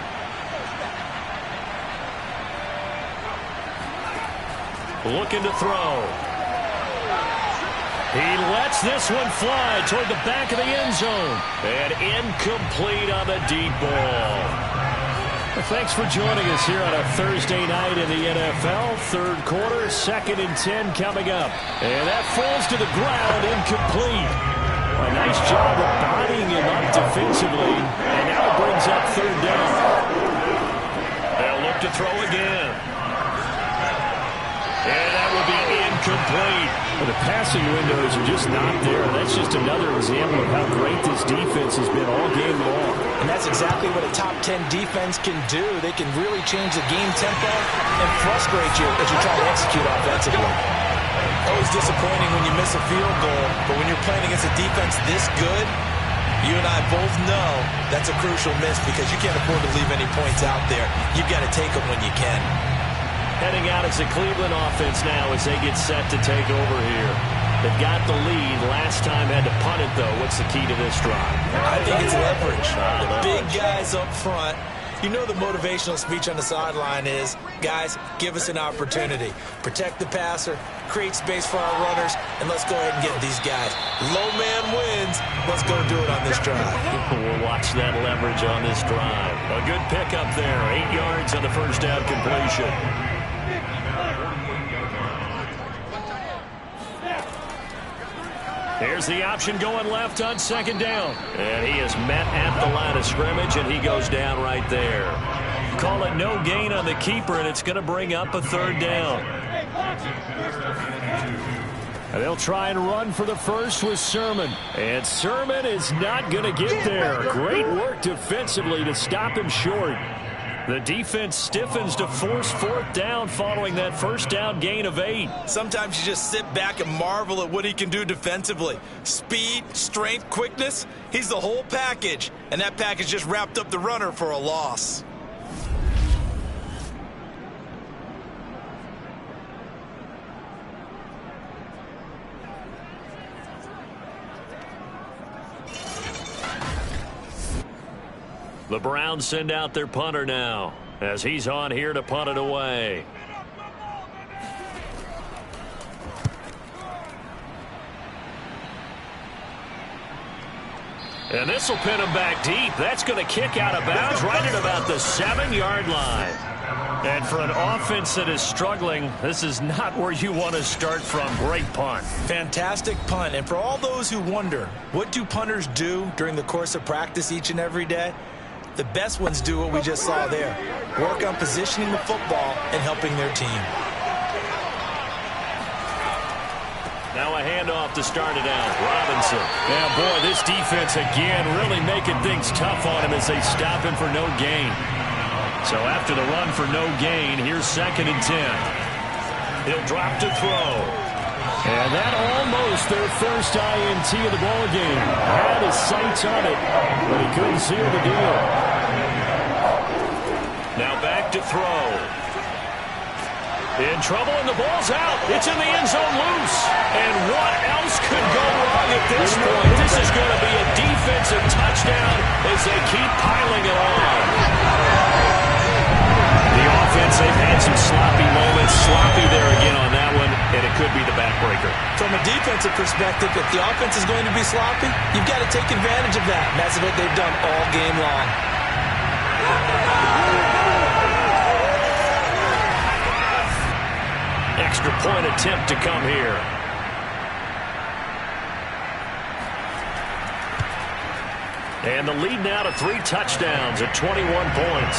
Looking to throw. He lets this one fly toward the back of the end zone. And incomplete on the deep ball. Well, thanks for joining us here on a Thursday night in the NFL. 3rd quarter, 2nd and 10 coming up. And that falls to the ground, incomplete. A nice job of bodying him up defensively. And now it brings up 3rd down. They'll look to throw again. And that will be incomplete. Well, the passing windows are just not there. That's just another example of how great this defense has been all game long. And that's exactly what a top 10 defense can do. They can really change the game tempo and frustrate you as you try to execute offensively. Always disappointing when you miss a field goal, but when you're playing against a defense this good, you and I both know that's a crucial miss because you can't afford to leave any points out there. You've got to take them when you can. Heading out is the Cleveland offense now as they get set to take over here. They've got the lead. Last time had to punt it, though. What's the key to this drive? I think it's leverage. The big guys up front. You know the motivational speech on the sideline is, guys, give us an opportunity. Protect the passer, create space for our runners, and let's go ahead and get these guys. Low man wins. Let's go do it on this drive. We'll watch that leverage on this drive. A good pickup there. 8 yards on the first down completion. Here's the option going left on 2nd down. And he is met at the line of scrimmage, and he goes down right there. Call it no gain on the keeper, and it's going to bring up a 3rd down. And they'll try and run for the first with Sermon. And Sermon is not going to get there. Great work defensively to stop him short. The defense stiffens to force 4th down following that first down gain of 8. Sometimes you just sit back and marvel at what he can do defensively. Speed, strength, quickness, he's the whole package. And that package just wrapped up the runner for a loss. The Browns send out their punter now as he's on here to punt it away. And this will pin him back deep. That's going to kick out of bounds right at about the 7-yard line. And for an offense that is struggling, this is not where you want to start from. Great punt. Fantastic punt. And for all those who wonder, what do punters do during the course of practice each and every day? The best ones do what we just saw there. Work on positioning the football and helping their team. Now a handoff to start it out. Robinson. Yeah, boy, this defense again really making things tough on him as they stop him for no gain. So after the run for no gain, here's 2nd and 10. He'll drop to throw. And that almost their first INT of the ball game. Had his sights on it, but he couldn't seal the deal. Now back to throw. In trouble, and the ball's out. It's in the end zone loose. And what else could go wrong at this point? This is going to be a defensive touchdown as they keep piling it on. The offense, they've had some sloppy moments. Sloppy there again on that one, and it could be the backbreaker. From a defensive perspective, if the offense is going to be sloppy, you've got to take advantage of that. And that's what they've done all game long. Extra point attempt to come here. And the lead now to 3 touchdowns at 21 points.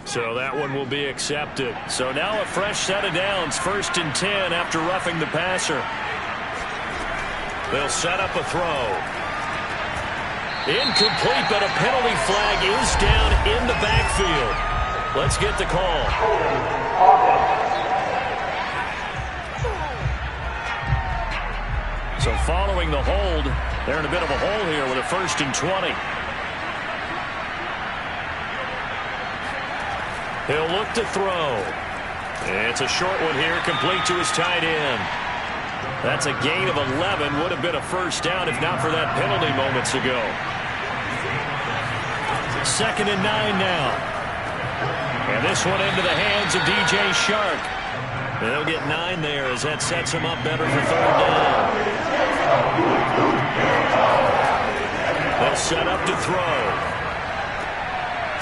So that one will be accepted. So now a fresh set of downs, 1st and 10 after roughing the passer. They'll set up a throw. Incomplete, but a penalty flag is down in the backfield. Let's get the call. So following the hold, they're in a bit of a hole here with a 1st and 20. He'll look to throw. It's a short one here, complete to his tight end. That's a gain of 11. Would have been a 1st down if not for that penalty moments ago. 2nd and 9 now. And this one into the hands of DJ Shark. They'll get 9 there as that sets him up better for 3rd down. They'll set up to throw.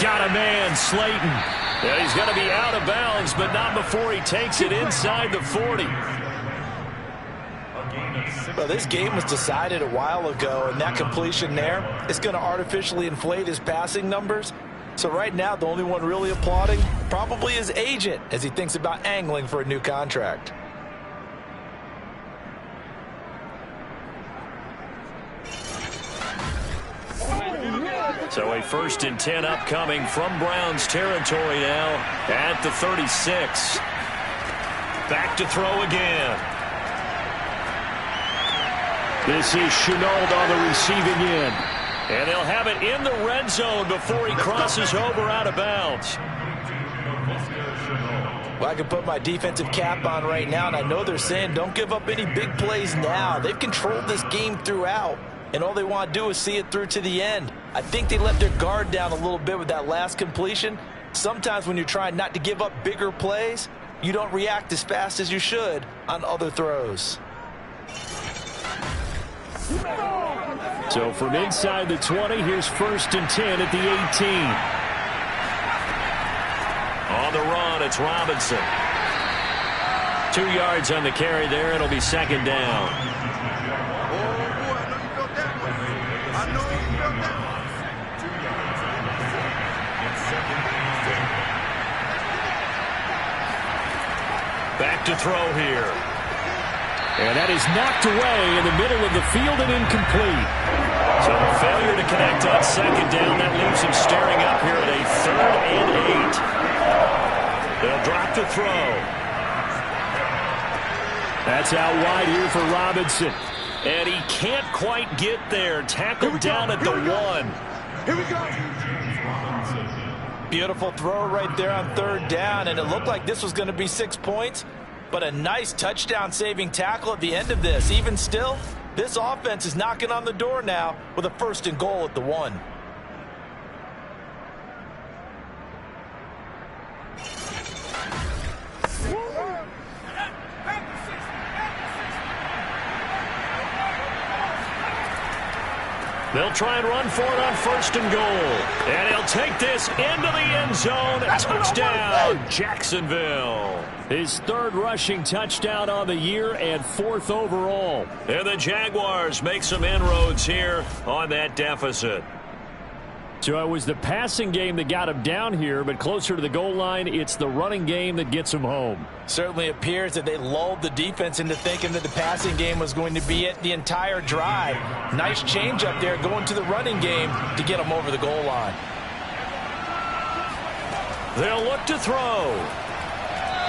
Got a man, Slayton. Yeah, he's going to be out of bounds, but not before he takes it inside the 40. Well, this game was decided a while ago, and that completion there is going to artificially inflate his passing numbers. So right now, the only one really applauding probably his agent as he thinks about angling for a new contract. So a 1st and 10 upcoming from Browns territory now at the 36. Back to throw again. This is Shenault on the receiving end. And they'll have it in the red zone before he crosses over out of bounds. Well, I can put my defensive cap on right now, and I know they're saying don't give up any big plays now. They've controlled this game throughout, and all they want to do is see it through to the end. I think they let their guard down a little bit with that last completion. Sometimes when you're trying not to give up bigger plays, you don't react as fast as you should on other throws. So from inside the 20, here's 1st and 10 at the 18. On the run, it's Robinson. 2 yards on the carry there. It'll be 2nd down. Back to throw here. And that is knocked away in the middle of the field and incomplete. So a failure to connect on 2nd down. That leaves him staring up here at a 3rd and 8. They'll drop to throw. That's out wide here for Robinson. And he can't quite get there. Tackled down at the 1. Here we go. Beautiful throw right there on 3rd down, and it looked like this was going to be 6 points. But a nice touchdown-saving tackle at the end of this. Even still, this offense is knocking on the door now with a 1st and goal at the 1. They'll try and run for it on 1st and goal. And he'll take this into the end zone. Touchdown, Jacksonville. His 3rd rushing touchdown on the year and 4th overall. And the Jaguars make some inroads here on that deficit. So it was the passing game that got him down here, but closer to the goal line, it's the running game that gets him home. Certainly appears that they lulled the defense into thinking that the passing game was going to be it the entire drive. Nice change up there going to the running game to get them over the goal line. They'll look to throw.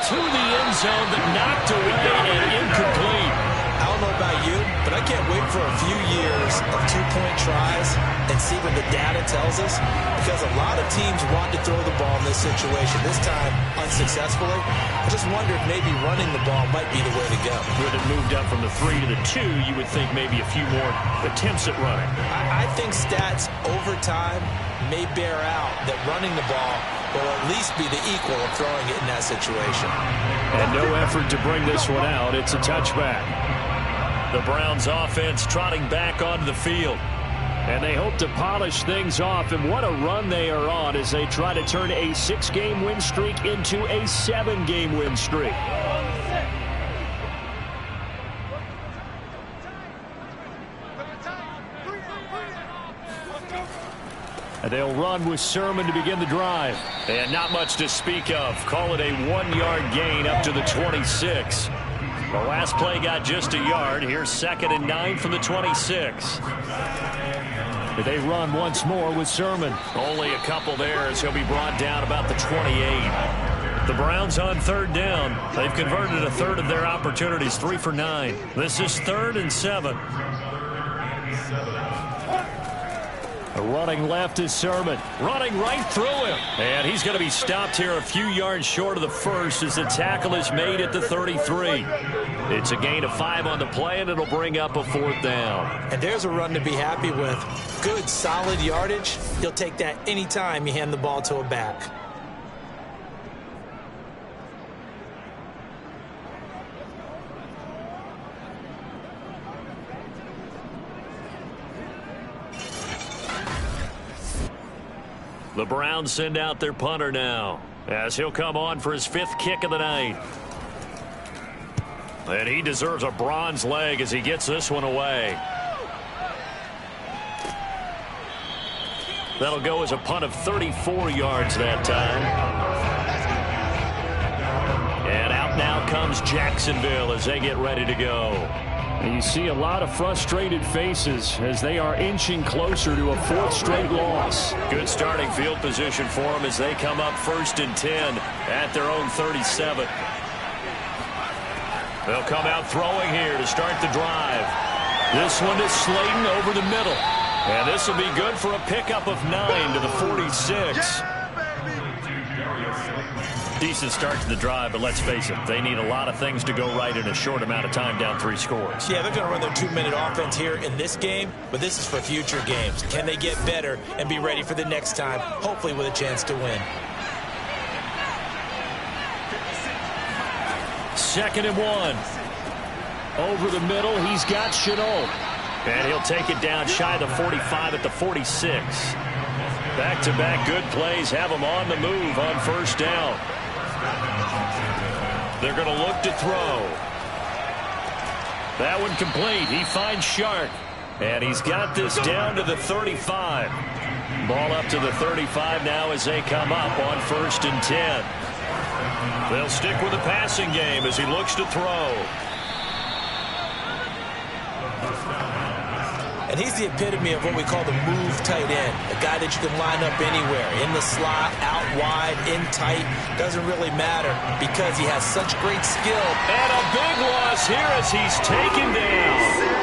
To the end zone, but knocked away and incomplete. I don't know about you, but I can't wait for a few years of 2-point tries and see what the data tells us, because a lot of teams want to throw the ball in this situation. This time, unsuccessfully. I just wonder if maybe running the ball might be the way to go. With it moved up from the 3 to the 2, you would think maybe a few more attempts at running. I think stats over time may bear out that running the ball will at least be the equal of throwing it in that situation. And no effort to bring this one out. It's a touchback. The Browns offense trotting back onto the field. And they hope to polish things off, and what a run they are on as they try to turn a 6-game win streak into a 7-game win streak. And they'll run with Sermon to begin the drive. And not much to speak of. Call it a 1-yard gain up to the 26. The last play got just a yard. Here's 2nd and 9 from the 26. They run once more with Sermon. Only a couple there as he'll be brought down about the 28. The Browns on 3rd down. They've converted a third of their opportunities, 3 for 9. This is 3rd and 7. Running left is Sermon. Running right through him. And he's going to be stopped here a few yards short of the first as the tackle is made at the 33. It's a gain of 5 on the play, and it'll bring up a 4th down. And there's a run to be happy with. Good, solid yardage. You'll take that anytime you hand the ball to a back. The Browns send out their punter now as he'll come on for his 5th kick of the night. And he deserves a bronze leg as he gets this one away. That'll go as a punt of 34 yards that time. And out now comes Jacksonville as they get ready to go. And you see a lot of frustrated faces as they are inching closer to a 4th straight loss. Good starting field position for them as they come up 1st and 10 at their own 37. They'll come out throwing here to start the drive. This one is Slayton over the middle. And this will be good for a pickup of 9 to the 46. Decent start to the drive, but let's face it, they need a lot of things to go right in a short amount of time down 3 scores. Yeah, they're going to run their 2-minute offense here in this game, but this is for future games. Can they get better and be ready for the next time, hopefully with a chance to win? 2nd and 1. Over the middle, he's got Shenault. And he'll take it down shy of the 45 at the 46. Back-to-back good plays have him on the move on 1st down. They're going to look to throw. That one complete. He finds Shark. And he's got this down to the 35. Ball up to the 35 now as they come up on 1st and 10. They'll stick with the passing game as he looks to throw. And he's the epitome of what we call the move tight end. A guy that you can line up anywhere. In the slot, out wide, in tight. Doesn't really matter because he has such great skill. And a big loss here as he's taken down.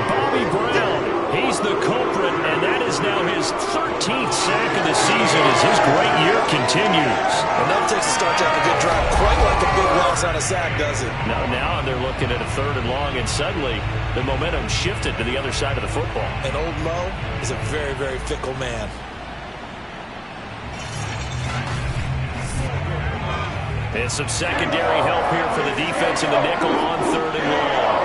Bobby Brown, he's the culprit, and that is now his 13th sack of the season as his great year continues. And that takes a start to have a good drive. Quite like a big loss on a sack, does it? Now they're looking at a 3rd and long, and suddenly the momentum shifted to the other side of the football. And Old Mo is a very, very fickle man. And some secondary help here for the defense in the nickel on 3rd and long.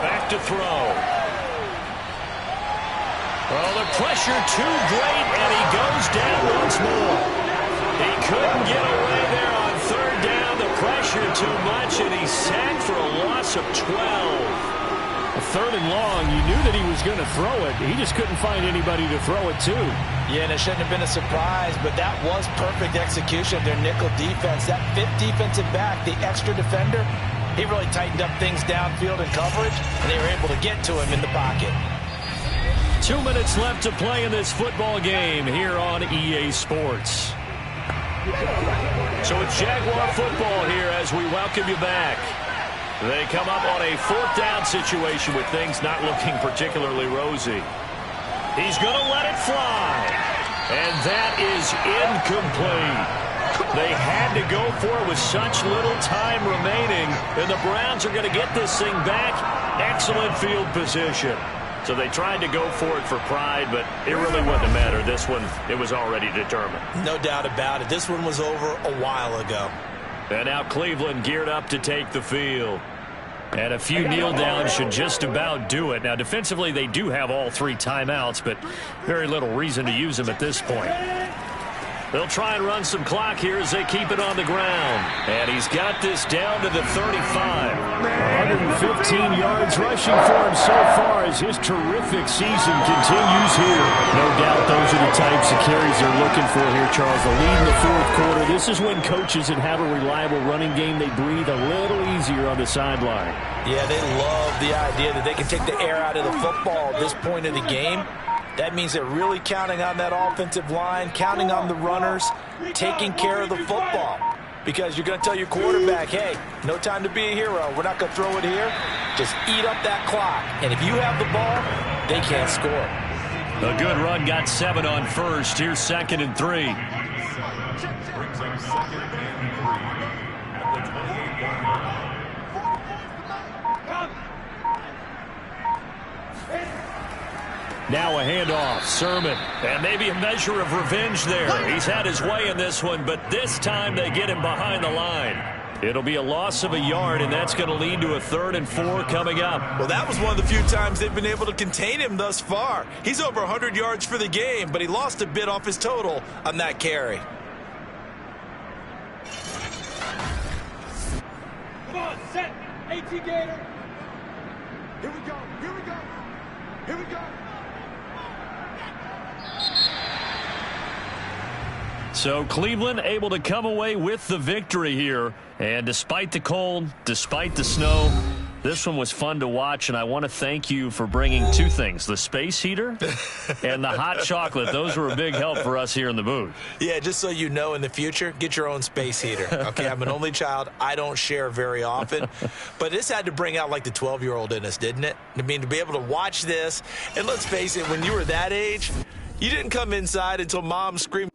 Back to throw. Well, the pressure too great, and he goes down once more. He couldn't get away there on 3rd down. The pressure too much, and he's sacked for a loss of 12. A 3rd and long, you knew that he was going to throw it. He just couldn't find anybody to throw it to. Yeah, and it shouldn't have been a surprise, but that was perfect execution of their nickel defense. That 5th defensive back, the extra defender, he really tightened up things downfield in coverage, and they were able to get to him in the pocket. 2 minutes left to play in this football game here on EA Sports. So it's Jaguar football here as we welcome you back. They come up on a 4th down situation with things not looking particularly rosy. He's going to let it fly. And that is incomplete. They had to go for it with such little time remaining. And the Browns are going to get this thing back. Excellent field position. So they tried to go for it for pride, but it really wouldn't have mattered. This one, it was already determined. No doubt about it. This one was over a while ago. And now Cleveland geared up to take the field. And a few kneel downs should just about do it. Now, defensively, they do have all 3 timeouts, but very little reason to use them at this point. They'll try and run some clock here as they keep it on the ground. And he's got this down to the 35. 115 yards rushing for him so far as his terrific season continues here. No doubt those are the types of carries they're looking for here, Charles. The lead in the fourth quarter. This is when coaches that have a reliable running game, they breathe a little easier on the sideline. Yeah, they love the idea that they can take the air out of the football at this point of the game. That means they're really counting on that offensive line, counting on the runners, taking care of the football. Because you're going to tell your quarterback, hey, no time to be a hero. We're not going to throw it here. Just eat up that clock. And if you have the ball, they can't score. A good run got 7 on first. Here's 2nd and 3. Brings up 2nd and 3 at the 28-yard line. Now a handoff, Sermon, and maybe a measure of revenge there. He's had his way in this one, but this time they get him behind the line. It'll be a loss of a yard, and that's going to lead to a 3rd and 4 coming up. Well, that was one of the few times they've been able to contain him thus far. He's over 100 yards for the game, but he lost a bit off his total on that carry. Come on, set. AT Gator. Here we go. Here we go. Here we go. So Cleveland able to come away with the victory here. And despite the cold, despite the snow, this one was fun to watch. And I want to thank you for bringing 2 things, the space heater and the hot chocolate. Those were a big help for us here in the booth. Yeah, just so you know, in the future, get your own space heater. Okay, I'm an only child. I don't share very often. But this had to bring out like the 12-year-old in us, didn't it? I mean, to be able to watch this. And let's face it, when you were that age, you didn't come inside until Mom screamed